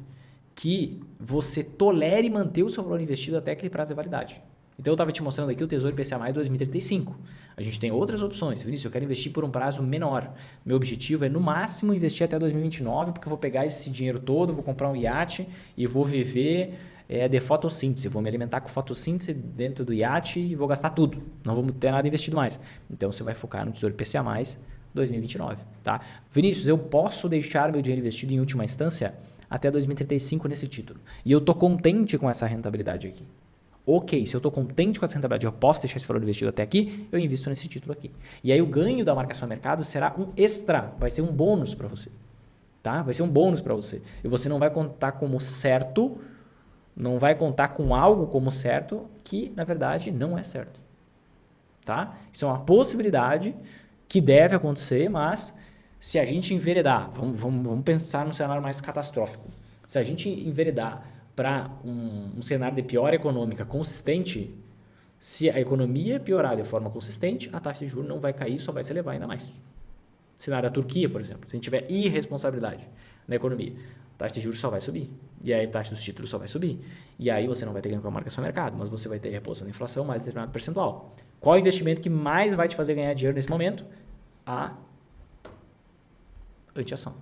que você tolere manter o seu valor investido até aquele prazo de validade. Então, eu estava te mostrando aqui o Tesouro IPCA+, 2035. A gente tem outras opções. Vinícius, eu quero investir por um prazo menor. Meu objetivo é, no máximo, investir até 2029, porque eu vou pegar esse dinheiro todo, vou comprar um iate e vou viver de fotossíntese. Vou me alimentar com fotossíntese dentro do iate e vou gastar tudo. Não vou ter nada investido mais. Então, você vai focar no Tesouro IPCA+, 2029. Tá? Vinícius, eu posso deixar meu dinheiro investido em última instância até 2035 nesse título. E eu estou contente com essa rentabilidade aqui. Ok, se eu estou contente com essa rentabilidade, eu posso deixar esse valor investido até aqui, eu invisto nesse título aqui. E aí o ganho da marcação a mercado será um extra, vai ser um bônus para você. Tá? Vai ser um bônus para você. E você não vai contar como certo, não vai contar com algo como certo que, na verdade, não é certo. Tá? Isso é uma possibilidade que deve acontecer, mas se a gente enveredar, vamos pensar num cenário mais catastrófico. Se a gente enveredar para um cenário de piora econômica consistente, se a economia piorar de forma consistente, a taxa de juros não vai cair, só vai se elevar ainda mais. Cenário da Turquia, por exemplo, se a gente tiver irresponsabilidade na economia, a taxa de juros só vai subir. E aí a taxa dos títulos só vai subir. E aí você não vai ter ganho com a marcação a mercado, mas você vai ter reposição da inflação mais determinado percentual. Qual o investimento que mais vai te fazer ganhar dinheiro nesse momento? A anti-ação.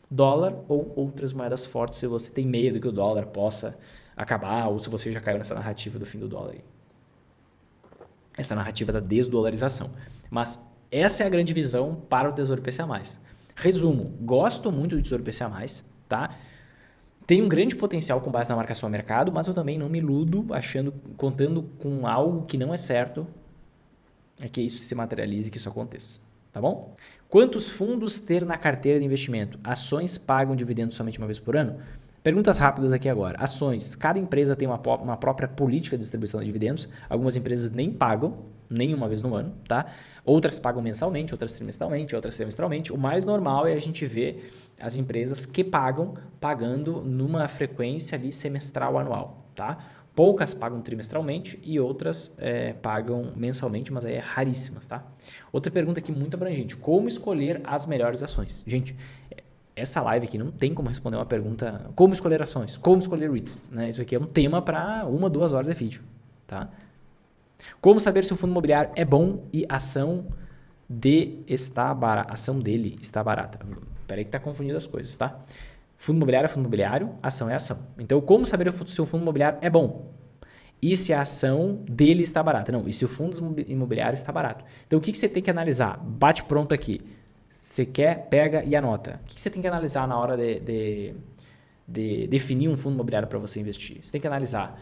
Dólar ou outras moedas fortes, se você tem medo que o dólar possa acabar ou se você já caiu nessa narrativa do fim do dólar. Essa narrativa da desdolarização. Mas essa é a grande visão para o Tesouro IPCA+. Resumo, gosto muito do Tesouro IPCA+, tá? Tem um grande potencial com base na marcação a mercado, mas eu também não me iludo contando com algo que não é certo, é que isso se materialize e que isso aconteça. Tá bom? Quantos fundos ter na carteira de investimento? Ações pagam dividendos somente uma vez por ano? Perguntas rápidas aqui agora. Ações. Cada empresa tem uma própria política de distribuição de dividendos. Algumas empresas nem pagam, nem uma vez no ano. Tá? Outras pagam mensalmente, outras trimestralmente, outras semestralmente. O mais normal é a gente ver as empresas que pagando numa frequência ali semestral anual. Tá? Poucas pagam trimestralmente e outras pagam mensalmente, mas aí é raríssimas, tá? Outra pergunta aqui muito abrangente. Como escolher as melhores ações? Gente, essa live aqui não tem como responder uma pergunta como escolher ações, como escolher REITs, né? Isso aqui é um tema para 1, 2 horas de vídeo, tá? Como saber se o fundo imobiliário é bom e a ação dele está barata? Peraí que tá confundindo as coisas, tá? Fundo imobiliário é fundo imobiliário, ação é ação. Então, como saber se o fundo imobiliário é bom? E se a ação dele está barata? Não, e se o fundo imobiliário está barato? Então, o que você tem que analisar? Bate pronto aqui. Você quer, pega e anota. O que você tem que analisar na hora de definir um fundo imobiliário para você investir? Você tem que analisar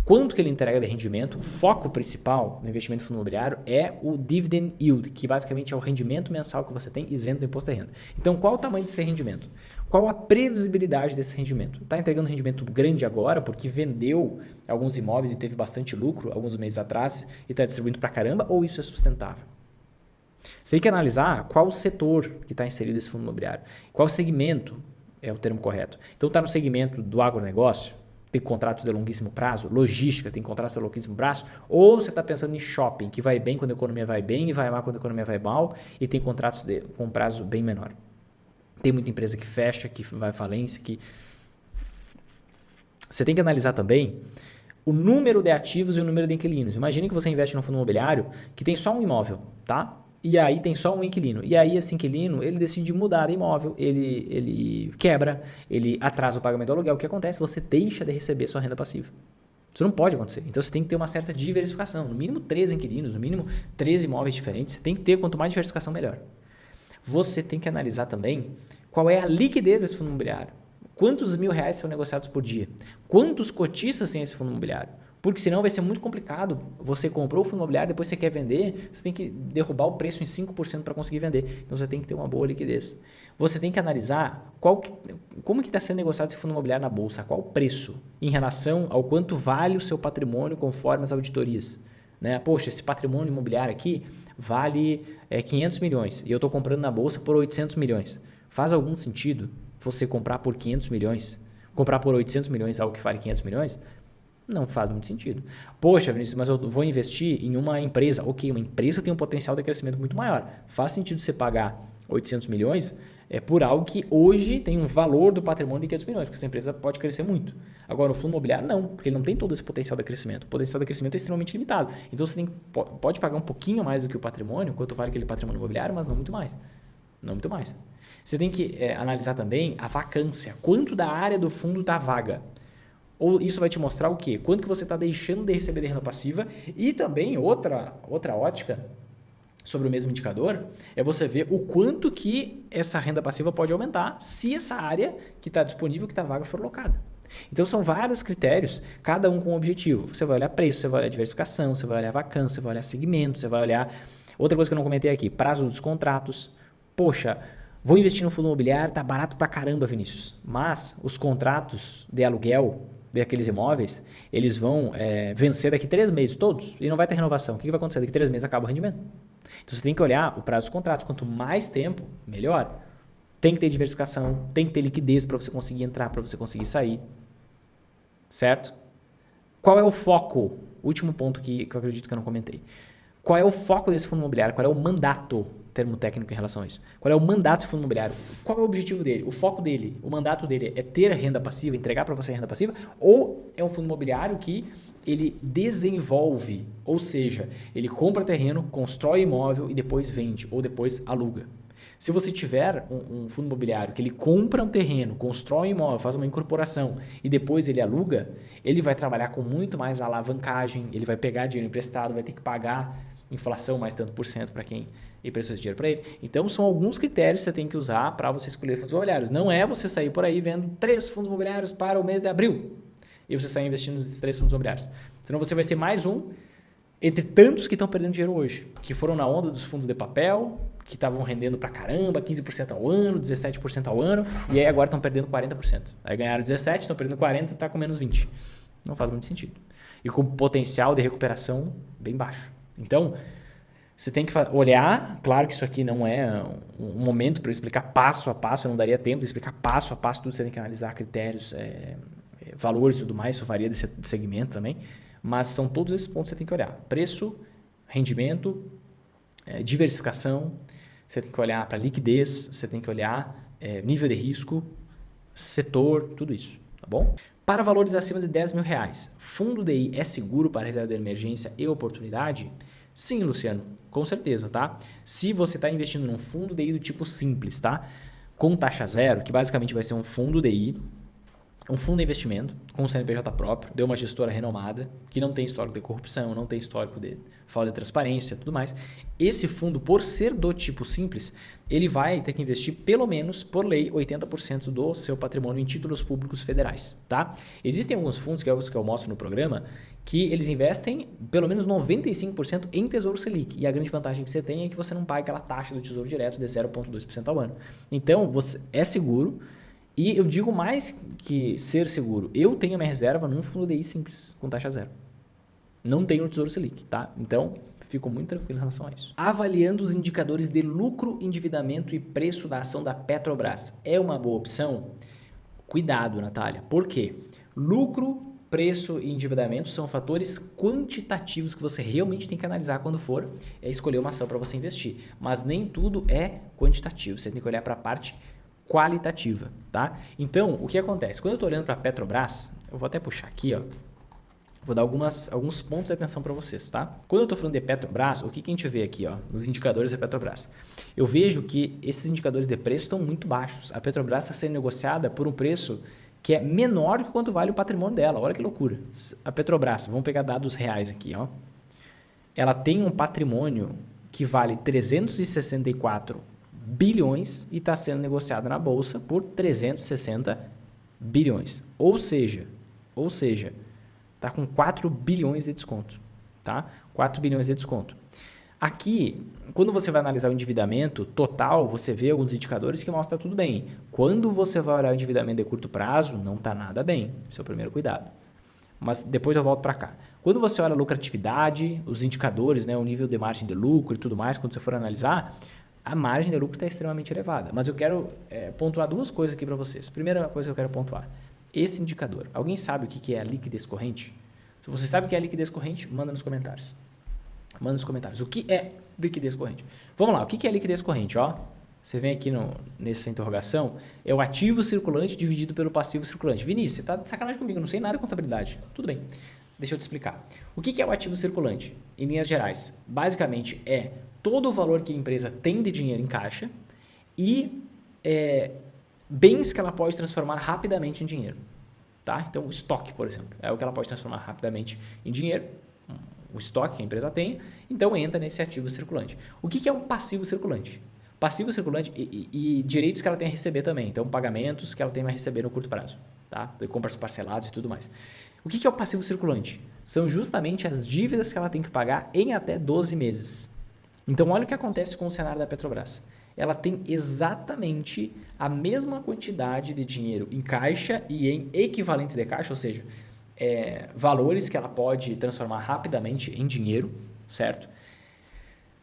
quanto que ele entrega de rendimento. O foco principal no investimento em fundo imobiliário é o dividend yield, que basicamente é o rendimento mensal que você tem isento do imposto de renda. Então, qual o tamanho desse rendimento? Qual a previsibilidade desse rendimento? Está entregando um rendimento grande agora porque vendeu alguns imóveis e teve bastante lucro alguns meses atrás e está distribuindo para caramba, ou isso é sustentável? Você tem que analisar qual o setor que está inserido nesse fundo imobiliário, qual segmento é o termo correto. Então está no segmento do agronegócio, tem contratos de longuíssimo prazo, logística, tem contratos de longuíssimo prazo, ou você está pensando em shopping, que vai bem quando a economia vai bem e vai mal quando a economia vai mal, e tem contratos com prazo bem menor. Tem muita empresa que fecha, que vai à falência, que... Você tem que analisar também o número de ativos e o número de inquilinos. Imagine que você investe num fundo imobiliário que tem só um imóvel, tá? E aí tem só um inquilino. E aí esse inquilino, ele decide mudar de imóvel, ele quebra, ele atrasa o pagamento do aluguel. O que acontece? Você deixa de receber sua renda passiva. Isso não pode acontecer. Então você tem que ter uma certa diversificação. No mínimo 3 inquilinos, no mínimo 3 imóveis diferentes. Você tem que ter, quanto mais diversificação, melhor. Você tem que analisar também qual é a liquidez desse fundo imobiliário. Quantos R$1.000 são negociados por dia? Quantos cotistas tem esse fundo imobiliário? Porque senão vai ser muito complicado. Você comprou o fundo imobiliário, depois você quer vender, você tem que derrubar o preço em 5% para conseguir vender. Então você tem que ter uma boa liquidez. Você tem que analisar como que está sendo negociado esse fundo imobiliário na bolsa, qual o preço em relação ao quanto vale o seu patrimônio conforme as auditorias. Né? Poxa, esse patrimônio imobiliário aqui vale 500 milhões e eu estou comprando na bolsa por 800 milhões. Faz algum sentido você comprar por 500 milhões? Comprar por 800 milhões algo que vale 500 milhões? Não faz muito sentido. Poxa, Vinícius, mas eu vou investir em uma empresa. Ok, uma empresa tem um potencial de crescimento muito maior. Faz sentido você pagar 800 milhões por algo que hoje tem um valor do patrimônio de 500 milhões, porque essa empresa pode crescer muito. Agora, o fundo imobiliário não, porque ele não tem todo esse potencial de crescimento. O potencial de crescimento é extremamente limitado. Então, você pode pagar um pouquinho mais do que o patrimônio, quanto vale aquele patrimônio imobiliário, mas não muito mais. Não muito mais. Você tem que analisar também a vacância. Quanto da área do fundo está vaga? Ou isso vai te mostrar o quê? Quanto que você está deixando de receber de renda passiva. E também outra ótica sobre o mesmo indicador é você ver o quanto que essa renda passiva pode aumentar se essa área que está disponível, que está vaga, for locada. Então são vários critérios, cada um com um objetivo. Você vai olhar preço, você vai olhar diversificação, você vai olhar vacância, você vai olhar segmento, você vai olhar... Outra coisa que eu não comentei aqui, prazo dos contratos. Poxa, vou investir no fundo imobiliário, tá barato pra caramba, Vinícius. Mas os contratos de aluguel daqueles imóveis, eles vão vencer daqui 3 meses todos e não vai ter renovação. O que vai acontecer? Daqui 3 meses acaba o rendimento. Então você tem que olhar o prazo dos contratos. Quanto mais tempo, melhor. Tem que ter diversificação, tem que ter liquidez para você conseguir entrar, para você conseguir sair. Certo? Qual é o foco? Último ponto que eu acredito que eu não comentei. Qual é o foco desse fundo imobiliário? Qual é o mandato? Termo técnico em relação a isso. Qual é o mandato desse fundo imobiliário? Qual é o objetivo dele? O foco dele, o mandato dele é ter renda passiva, entregar para você renda passiva? Ou é um fundo imobiliário que ele desenvolve, ou seja, ele compra terreno, constrói imóvel e depois vende, ou depois aluga? Se você tiver um fundo imobiliário que ele compra um terreno, constrói um imóvel, faz uma incorporação e depois ele aluga, ele vai trabalhar com muito mais alavancagem, ele vai pegar dinheiro emprestado, vai ter que pagar inflação mais tanto por cento para quem emprestou esse dinheiro para ele. Então, são alguns critérios que você tem que usar para você escolher fundos imobiliários. Não é você sair por aí vendo 3 fundos imobiliários para o mês de abril e você sair investindo nesses 3 fundos imobiliários. Senão você vai ser mais um entre tantos que estão perdendo dinheiro hoje, que foram na onda dos fundos de papel, que estavam rendendo pra caramba, 15% ao ano, 17% ao ano, e aí agora estão perdendo 40%. Aí ganharam 17%, estão perdendo 40%, está com menos 20%. Não faz muito sentido. E com potencial de recuperação bem baixo. Então, você tem que olhar, claro que isso aqui não é um momento para eu explicar passo a passo, eu não daria tempo de explicar passo a passo tudo, você tem que analisar critérios, valores e tudo mais, isso varia de segmento também, mas são todos esses pontos que você tem que olhar. Preço, rendimento, diversificação, você tem que olhar para liquidez, você tem que olhar nível de risco, setor, tudo isso, tá bom? Para valores acima de R$10.000, fundo DI é seguro para reserva de emergência e oportunidade? Sim, Luciano, com certeza, tá? Se você está investindo num fundo DI do tipo simples, tá? Com taxa zero, que basicamente vai ser um fundo DI, um fundo de investimento com CNPJ próprio, de uma gestora renomada, que não tem histórico de corrupção, não tem histórico de falta de transparência, tudo mais. Esse fundo, por ser do tipo simples, ele vai ter que investir pelo menos, por lei, 80% do seu patrimônio em títulos públicos federais, tá? Existem alguns fundos, que é os que eu mostro no programa, que eles investem pelo menos 95% em Tesouro Selic. E a grande vantagem que você tem é que você não paga aquela taxa do Tesouro Direto de 0,2% ao ano. Então, você é seguro. E eu digo mais que ser seguro. Eu tenho a minha reserva num fundo DI simples, com taxa zero. Não tenho no Tesouro Selic, tá? Então, Fico muito tranquilo em relação a isso. Avaliando os indicadores de lucro, endividamento e preço da ação da Petrobras. É uma boa opção? Cuidado, Natália. Por quê? Lucro, preço e endividamento são fatores quantitativos que você realmente tem que analisar quando for escolher uma ação para você investir. Mas nem tudo é quantitativo. Você tem que olhar para a parte qualitativa, tá? Então, o que acontece? Quando eu estou olhando para a Petrobras, eu vou até puxar aqui, ó. Vou dar alguns pontos de atenção para vocês, tá? Quando eu estou falando de Petrobras, o que a gente vê aqui, ó, nos indicadores da Petrobras? Eu vejo que esses indicadores de preço estão muito baixos. A Petrobras está sendo negociada por um preço que é menor do que quanto vale o patrimônio dela. Olha que loucura. A Petrobras, vamos pegar dados reais aqui, ó. Ela tem um patrimônio que vale 364 bilhões e está sendo negociada na bolsa por 360 bilhões. Ou seja, está com 4 bilhões de desconto, tá? 4 bilhões de desconto. Aqui, quando você vai analisar o endividamento total, você vê alguns indicadores que mostram tudo bem. Quando você vai olhar o endividamento de curto prazo, não está nada bem. Esse é o primeiro cuidado. Mas depois eu volto para cá. Quando você olha a lucratividade, os indicadores, né, o nível de margem de lucro e tudo mais, quando você for analisar, a margem de lucro está extremamente elevada. Mas eu quero pontuar duas coisas aqui para vocês. Primeira coisa que eu quero pontuar. Esse indicador. Alguém sabe o que é a liquidez corrente? Se você sabe o que é a liquidez corrente, manda nos comentários. Manda nos comentários. O que é liquidez corrente? Vamos lá. O que é liquidez corrente? Ó, você vem aqui nessa interrogação. É o ativo circulante dividido pelo passivo circulante. Vinícius, você está de sacanagem comigo. Eu não sei nada de contabilidade. Tudo bem. Deixa eu te explicar. O que é o ativo circulante? Em linhas gerais, basicamente é todo o valor que a empresa tem de dinheiro em caixa e bens que ela pode transformar rapidamente em dinheiro. Tá? Então, o estoque, por exemplo, é o que ela pode transformar rapidamente em dinheiro, o estoque que a empresa tem, então entra nesse ativo circulante. O que é um passivo circulante? Passivo circulante e direitos que ela tem a receber também, então pagamentos que ela tem a receber no curto prazo, tá? De compras parceladas e tudo mais. O que é o passivo circulante? São justamente as dívidas que ela tem que pagar em até 12 meses. Então, olha o que acontece com o cenário da Petrobras. Ela tem exatamente a mesma quantidade de dinheiro em caixa e em equivalentes de caixa, ou seja, valores que ela pode transformar rapidamente em dinheiro, certo?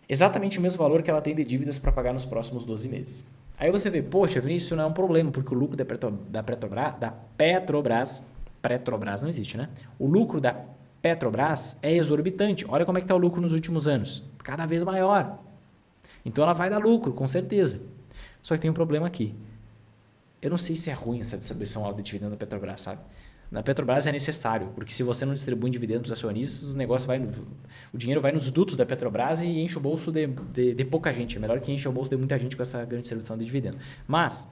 Exatamente o mesmo valor que ela tem de dívidas para pagar nos próximos 12 meses. Aí você vê, poxa, Vinícius, isso não é um problema, porque o lucro da Petrobras não existe, né? O lucro da Petrobras é exorbitante. Olha como é que está o lucro nos últimos anos. Cada vez maior. Então ela vai dar lucro, com certeza. Só que tem um problema aqui. Eu não sei se é ruim essa distribuição alta de dividendo da Petrobras, sabe? Na Petrobras é necessário, porque se você não distribui dividendos para os acionistas, o dinheiro vai nos dutos da Petrobras e enche o bolso de pouca gente. É melhor que enche o bolso de muita gente com essa grande distribuição de dividendos. Mas,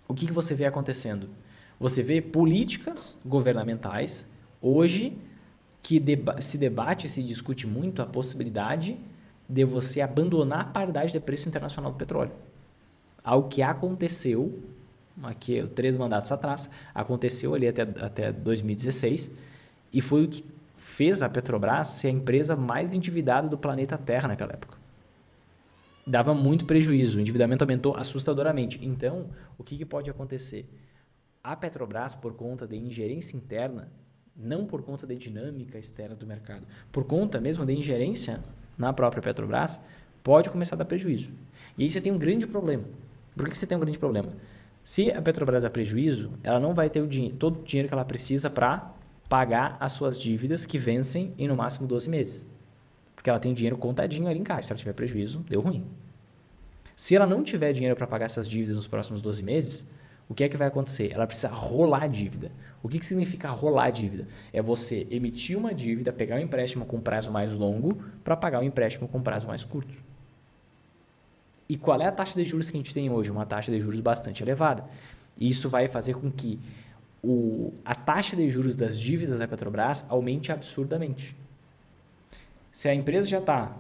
o que você vê acontecendo? Você vê políticas governamentais, hoje, que se debate, se discute muito a possibilidade de você abandonar a paridade de preço internacional do petróleo. Algo que aconteceu, aqui 3 mandatos atrás, aconteceu ali até 2016 e foi o que fez a Petrobras ser a empresa mais endividada do planeta Terra naquela época. Dava muito prejuízo, o endividamento aumentou assustadoramente. Então, o que pode acontecer? A Petrobras, por conta de ingerência interna, não por conta de dinâmica externa do mercado, por conta mesmo de ingerência na própria Petrobras, pode começar a dar prejuízo. E aí você tem um grande problema. Por que você tem um grande problema? Se a Petrobras dá prejuízo, ela não vai ter todo o dinheiro que ela precisa para pagar as suas dívidas que vencem em no máximo 12 meses. Porque ela tem dinheiro contadinho ali em caixa. Se ela tiver prejuízo, deu ruim. Se ela não tiver dinheiro para pagar essas dívidas nos próximos 12 meses, o que é que vai acontecer? Ela precisa rolar a dívida. O que significa rolar a dívida? É você emitir uma dívida, pegar um empréstimo com prazo mais longo para pagar um empréstimo com prazo mais curto. E qual é a taxa de juros que a gente tem hoje? Uma taxa de juros bastante elevada. E isso vai fazer com que a taxa de juros das dívidas da Petrobras aumente absurdamente. Se a empresa já está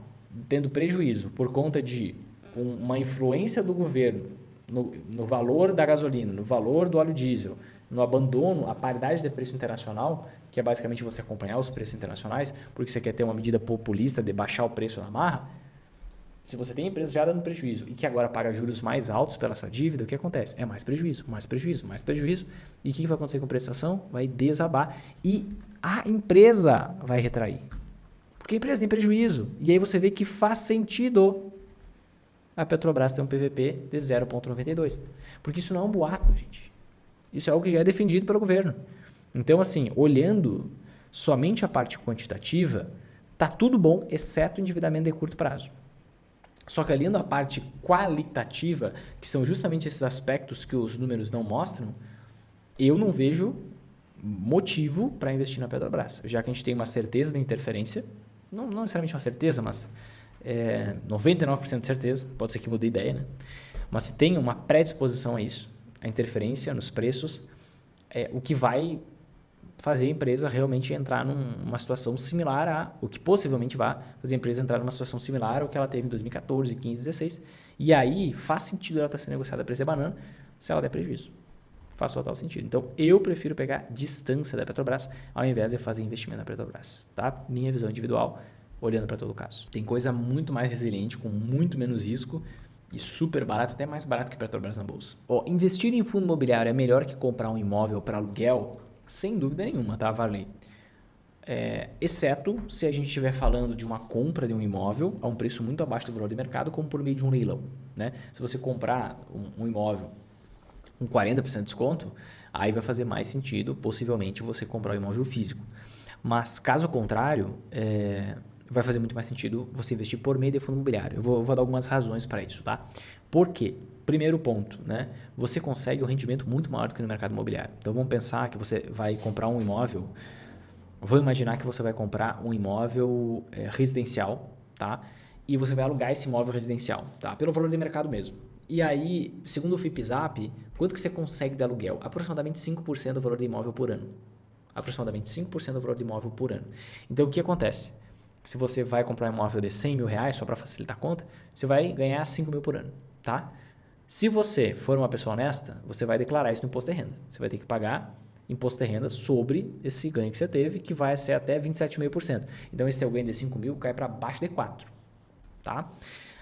tendo prejuízo por conta de uma influência do governo no valor da gasolina, no valor do óleo diesel, no abandono, a paridade de preço internacional, que é basicamente você acompanhar os preços internacionais, porque você quer ter uma medida populista de baixar o preço na marra, se você tem empresa já dando prejuízo e que agora paga juros mais altos pela sua dívida, o que acontece? É mais prejuízo, mais prejuízo, mais prejuízo. E o que vai acontecer com a prestação? Vai desabar e a empresa vai retrair. Porque a empresa tem prejuízo. E aí você vê que faz sentido a Petrobras ter um PVP de 0,92. Porque isso não é um boato, gente. Isso é algo que já é defendido pelo governo. Então, assim, olhando somente a parte quantitativa, tá tudo bom, exceto o endividamento de curto prazo. Só que olhando a parte qualitativa, que são justamente esses aspectos que os números não mostram, eu não vejo motivo para investir na Petrobras. Já que a gente tem uma certeza da interferência, não necessariamente uma certeza, mas 99% de certeza, pode ser que mude de ideia, né? Mas se tem uma predisposição a isso, a interferência nos preços, o que vai fazer a empresa realmente entrar numa situação similar o que possivelmente vai fazer a empresa entrar numa situação similar ao que ela teve em 2014, 15, 16. E aí faz sentido ela estar sendo negociada a preço de banana se ela der prejuízo. Faz total sentido. Então, eu prefiro pegar distância da Petrobras ao invés de fazer investimento na Petrobras. Tá? Minha visão individual, olhando para todo o caso. Tem coisa muito mais resiliente, com muito menos risco e super barato, até mais barato que Petrobras na bolsa. Investir em fundo imobiliário é melhor que comprar um imóvel para aluguel? Sem dúvida nenhuma, tá, Varley? Exceto se a gente estiver falando de uma compra de um imóvel a um preço muito abaixo do valor de mercado, como por meio de um leilão. Né? Se você comprar um imóvel com 40% de desconto, aí vai fazer mais sentido, possivelmente, você comprar um imóvel físico. Mas, caso contrário, vai fazer muito mais sentido você investir por meio de fundo imobiliário. Eu vou dar algumas razões para isso, tá? Por quê? Primeiro ponto, né? Você consegue um rendimento muito maior do que no mercado imobiliário. Então, vamos pensar que você vai comprar um imóvel. Vou imaginar que você vai comprar um imóvel residencial, tá? E você vai alugar esse imóvel residencial, tá? Pelo valor de mercado mesmo. E aí, segundo o FIPZAP, quanto que você consegue de aluguel? Aproximadamente 5% do valor do imóvel por ano. Aproximadamente 5% do valor do imóvel por ano. Então, o que acontece? Se você vai comprar um imóvel de 100 mil reais, só para facilitar a conta, você vai ganhar 5 mil por ano, tá? Se você for uma pessoa honesta, você vai declarar isso no imposto de renda. Você vai ter que pagar imposto de renda sobre esse ganho que você teve, que vai ser até 27,5%. Então, esse seu ganho de 5 mil cai para baixo de 4, tá?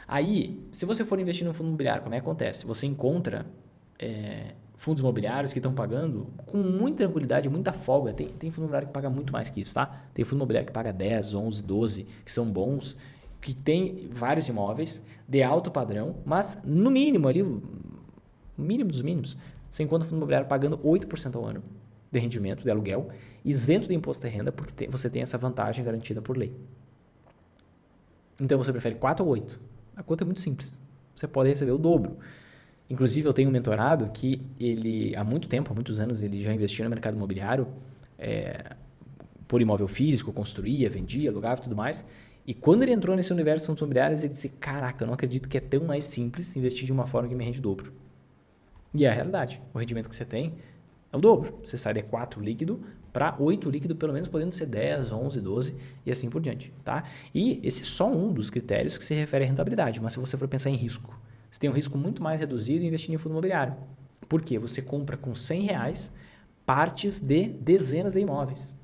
Aí, se você for investir no fundo imobiliário, como é que acontece? Você encontra fundos imobiliários que estão pagando com muita tranquilidade, muita folga. Tem fundo imobiliário que paga muito mais que isso, tá? Tem fundo imobiliário que paga 10, 11, 12, que são bons, que tem vários imóveis de alto padrão, mas no mínimo ali, o mínimo dos mínimos, você encontra fundo imobiliário pagando 8% ao ano de rendimento, de aluguel, isento de imposto de renda, porque você tem essa vantagem garantida por lei. Então, você prefere 4 ou 8? A conta é muito simples. Você pode receber o dobro. Inclusive, eu tenho um mentorado que ele, há muito tempo, há muitos anos, ele já investiu no mercado imobiliário por imóvel físico, construía, vendia, alugava e tudo mais. E quando ele entrou nesse universo de fundos imobiliários, ele disse, caraca, eu não acredito que é tão mais simples investir de uma forma que me rende o dobro. E é a realidade. O rendimento que você tem é o dobro. Você sai de 4 líquido para 8 líquido, pelo menos podendo ser 10, 11, 12 e assim por diante. Tá? E esse é só um dos critérios que se refere à rentabilidade. Mas se você for pensar em risco, você tem um risco muito mais reduzido investindo em fundo imobiliário. Por quê? Você compra com R$100 partes de dezenas de imóveis.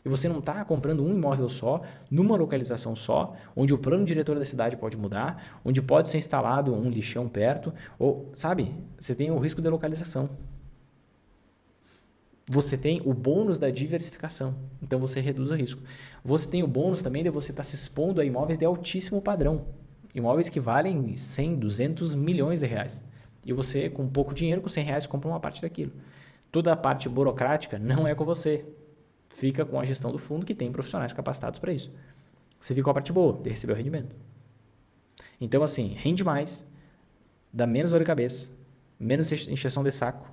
E você não está comprando um imóvel só, numa localização só, onde o plano diretor da cidade pode mudar, onde pode ser instalado um lixão perto, ou, sabe, você tem o risco de localização. Você tem o bônus da diversificação, então você reduz o risco. Você tem o bônus também de você estar se expondo a imóveis de altíssimo padrão. Imóveis que valem 100, 200 milhões de reais. E você, com pouco dinheiro, com R$100, compra uma parte daquilo. Toda a parte burocrática não é com você. Fica com a gestão do fundo, que tem profissionais capacitados para isso. Você fica com a parte boa, de receber o rendimento. Então, assim, rende mais, dá menos dor de cabeça, menos encheção de saco.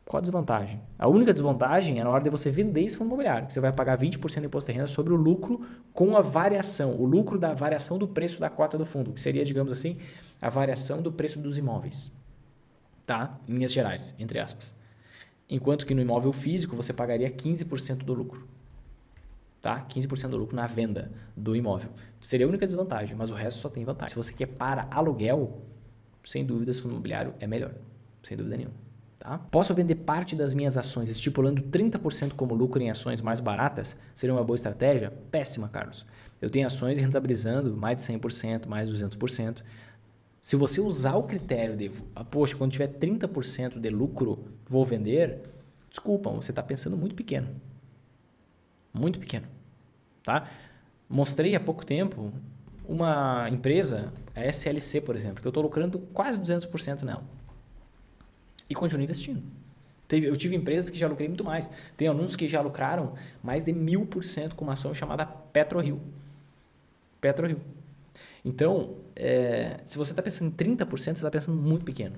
Qual a desvantagem? A única desvantagem é na hora de você vender esse fundo imobiliário, que você vai pagar 20% de imposto de renda sobre o lucro com a variação, o lucro da variação do preço da cota do fundo, que seria, digamos assim, a variação do preço dos imóveis. Tá? Em linhas gerais, entre aspas. Enquanto que no imóvel físico você pagaria 15% do lucro. Tá? 15% do lucro na venda do imóvel. Seria a única desvantagem, mas o resto só tem vantagem. Se você quer para aluguel, sem dúvida esse fundo imobiliário é melhor. Sem dúvida nenhuma. Tá? Posso vender parte das minhas ações estipulando 30% como lucro em ações mais baratas? Seria uma boa estratégia? Péssima, Carlos. Eu tenho ações rentabilizando mais de 100%, mais de 200%. Se você usar o critério de, poxa, quando tiver 30% de lucro, vou vender, desculpa, você está pensando muito pequeno. Muito pequeno. Tá? Mostrei há pouco tempo uma empresa, a SLC, por exemplo, que eu estou lucrando quase 200% nela. E continuo investindo. Eu tive empresas que já lucrei muito mais. Tem alunos que já lucraram mais de 1000% com uma ação chamada PetroRio. PetroRio. Então, se você está pensando em 30%, você está pensando muito pequeno.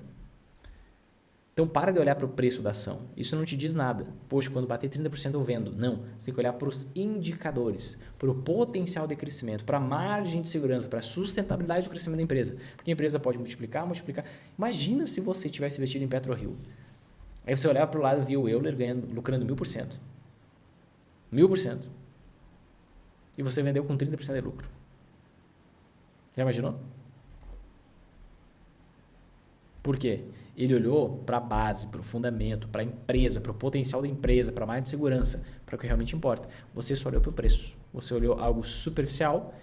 Então, para de olhar para o preço da ação. Isso não te diz nada. Poxa, quando bater 30% eu vendo. Não. Você tem que olhar para os indicadores, para o potencial de crescimento, para a margem de segurança, para a sustentabilidade do crescimento da empresa. Porque a empresa pode multiplicar. Imagina se você tivesse investido em PetroRio. Aí você olhava para o lado e via o Euler lucrando 1000%. 1000%. E você vendeu com 30% de lucro. Já imaginou? Por quê? Ele olhou para a base, para o fundamento, para a empresa, para o potencial da empresa, para a margem de segurança, para o que realmente importa. Você só olhou para o preço. Você olhou algo superficial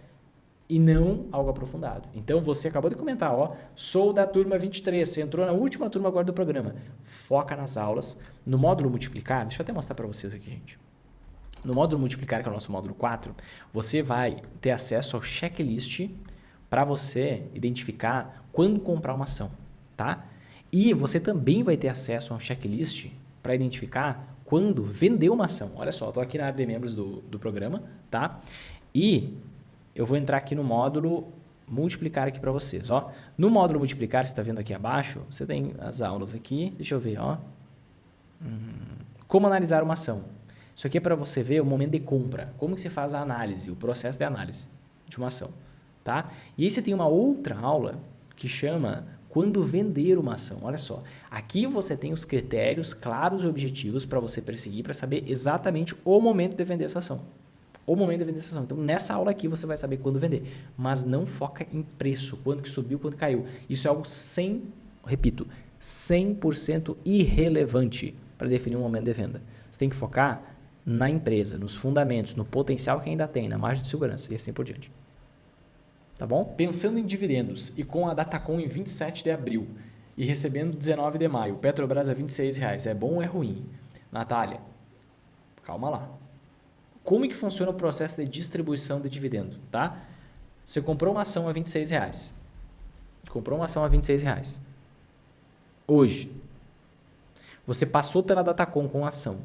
e não algo aprofundado. Então, você acabou de comentar, sou da turma 23, você entrou na última turma agora do programa. Foca nas aulas. No módulo multiplicar, deixa eu até mostrar para vocês aqui, gente. No módulo multiplicar, que é o nosso módulo 4, você vai ter acesso ao checklist para você identificar quando comprar uma ação, tá? E você também vai ter acesso a um checklist para identificar quando vender uma ação. Olha só, estou aqui na área de membros do programa, tá? E eu vou entrar aqui no módulo multiplicar aqui para vocês, No módulo multiplicar, você está vendo aqui abaixo, você tem as aulas aqui, deixa eu ver, Como analisar uma ação. Isso aqui é para você ver o momento de compra, como que se faz a análise, o processo de análise de uma ação, tá? E aí você tem uma outra aula que chama quando vender uma ação. Olha só, aqui você tem os critérios claros e objetivos para você perseguir, para saber exatamente o momento de vender essa ação. O momento de vender essa ação. Então, nessa aula aqui você vai saber quando vender, mas não foca em preço, quanto que subiu, quanto caiu. Isso é algo 100% irrelevante para definir um momento de venda. Você tem que focar na empresa, nos fundamentos, no potencial que ainda tem, na margem de segurança e assim por diante. Tá bom? Pensando em dividendos e com a Datacom em 27 de abril e recebendo 19 de maio, Petrobras a R$26, é bom ou é ruim? Natália, calma lá. Como é que funciona o processo de distribuição de dividendo, tá? Você comprou uma ação a R$26. Comprou uma ação a R$26. Hoje, você passou pela Datacom com a ação.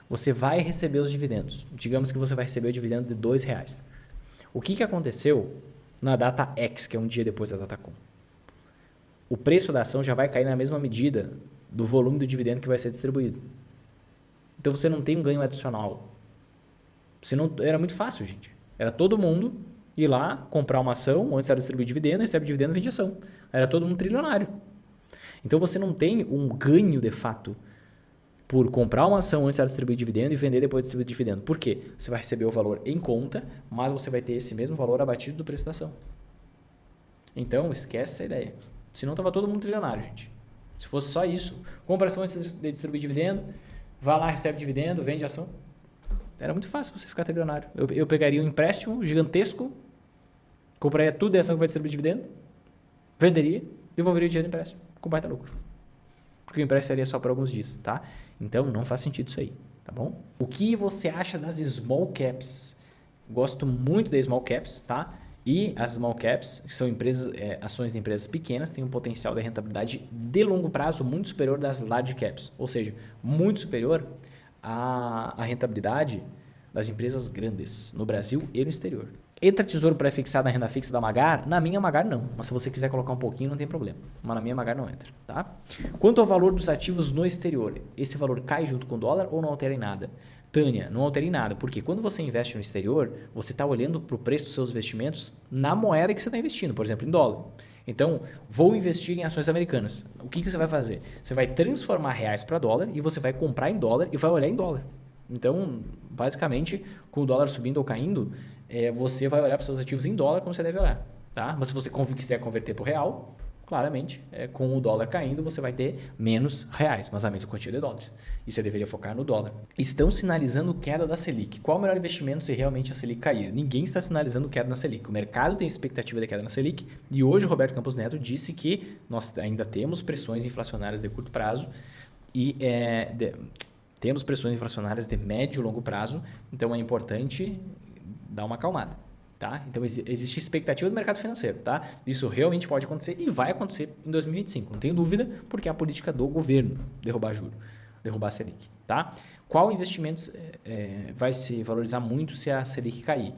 Você vai receber os dividendos. Digamos que você vai receber o dividendo de R$2. O que aconteceu na data X, que é um dia depois da Datacom? O preço da ação já vai cair na mesma medida do volume do dividendo que vai ser distribuído. Então, você não tem um ganho adicional. Era muito fácil, gente. Era todo mundo ir lá, comprar uma ação, antes era distribuir dividendo, recebe dividendo, vende ação. Era todo mundo trilionário. Então, você não tem um ganho de fato por comprar uma ação antes era distribuir dividendo e vender depois de distribuir dividendo. Por quê? Você vai receber o valor em conta, mas você vai ter esse mesmo valor abatido do preço da ação. Então, esquece essa ideia. Senão, estava todo mundo trilionário, gente. Se fosse só isso, compra ação antes de distribuir dividendo, vai lá, recebe dividendo, vende ação. Era muito fácil você ficar trilionário. Eu pegaria um empréstimo gigantesco, compraria tudo de ação que vai distribuir dividendo, venderia e devolveria o dinheiro do empréstimo com baita lucro. Porque o empréstimo seria só por alguns dias, tá? Então, não faz sentido isso aí, tá bom? O que você acha das small caps? Gosto muito das small caps, tá? E as small caps, que são ações de empresas pequenas, têm um potencial de rentabilidade de longo prazo muito superior das large caps. Ou seja, muito superior a rentabilidade das empresas grandes no Brasil e no exterior. Entra tesouro pré-fixado na renda fixa da Magar? Na minha Magar não, mas se você quiser colocar um pouquinho não tem problema, mas na minha Magar não entra, tá? Quanto ao valor dos ativos no exterior, esse valor cai junto com o dólar ou não altera em nada? Tânia, não altera em nada, porque quando você investe no exterior, você está olhando para o preço dos seus investimentos na moeda que você está investindo, por exemplo, em dólar. Então, vou investir em ações americanas. O que você vai fazer? Você vai transformar reais para dólar e você vai comprar em dólar e vai olhar em dólar. Então, basicamente, com o dólar subindo ou caindo, você vai olhar para os seus ativos em dólar como você deve olhar. Tá? Mas se você quiser converter para o real, claramente, com o dólar caindo, você vai ter menos reais, mas a mesma quantia de dólares. E você deveria focar no dólar. Estão sinalizando queda da Selic. Qual o melhor investimento se realmente a Selic cair? Ninguém está sinalizando queda na Selic. O mercado tem expectativa de queda na Selic e hoje o Roberto Campos Neto disse que nós ainda temos pressões inflacionárias de curto prazo e Temos pressões inflacionárias de médio e longo prazo, então é importante dar uma acalmada. Tá? Então, existe expectativa do mercado financeiro. Tá? Isso realmente pode acontecer e vai acontecer em 2025. Não tenho dúvida, porque é a política do governo derrubar juros, derrubar a Selic. Tá? Qual investimentos vai se valorizar muito se a Selic cair?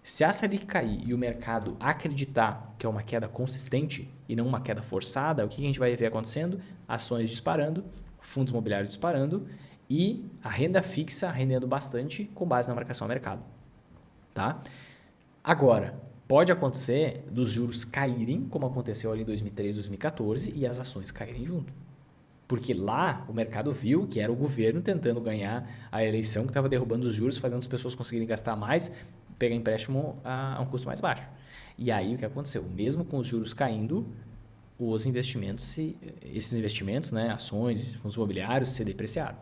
Se a Selic cair e o mercado acreditar que é uma queda consistente e não uma queda forçada, o que a gente vai ver acontecendo? Ações disparando, fundos imobiliários disparando e a renda fixa rendendo bastante com base na marcação ao mercado. Tá? Agora, pode acontecer dos juros caírem, como aconteceu ali em 2013, 2014, e as ações caírem junto. Porque lá o mercado viu que era o governo tentando ganhar a eleição, que estava derrubando os juros, fazendo as pessoas conseguirem gastar mais, pegar empréstimo a um custo mais baixo. E aí o que aconteceu? Mesmo com os juros caindo, os investimentos, esses investimentos, né, ações, fundos imobiliários, se depreciaram.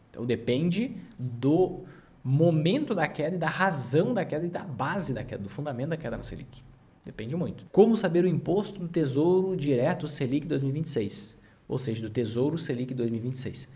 Então depende do momento da queda e da razão da queda e da base da queda, do fundamento da queda na Selic. Depende muito. Como saber o imposto do Tesouro Direto Selic 2026? Ou seja, do Tesouro Selic 2026.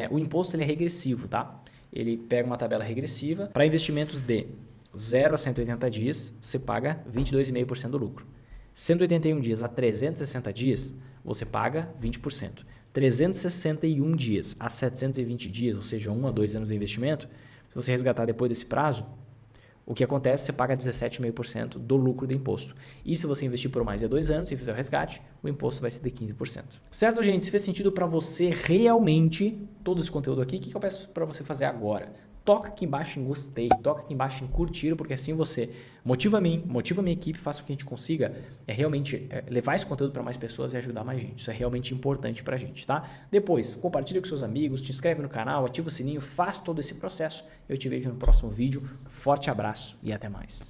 O imposto ele é regressivo, tá? Ele pega uma tabela regressiva. Para investimentos de 0 a 180 dias, você paga 22,5% do lucro. 181 dias a 360 dias, você paga 20%. 361 dias a 720 dias, ou seja, 1 a 2 anos de investimento, se você resgatar depois desse prazo, o que acontece? Você paga 17,5% do lucro do imposto. E se você investir por mais de 2 anos e fizer o resgate, o imposto vai ser de 15%. Certo, gente? Se fez sentido para você realmente todo esse conteúdo aqui, o que eu peço para você fazer agora? Toca aqui embaixo em gostei, toca aqui embaixo em curtir, porque assim você motiva a mim, motiva a minha equipe, faça com que a gente consiga realmente levar esse conteúdo para mais pessoas e ajudar mais gente. Isso é realmente importante para a gente, tá? Depois, compartilha com seus amigos, te inscreve no canal, ativa o sininho, faz todo esse processo. Eu te vejo no próximo vídeo. Forte abraço e até mais.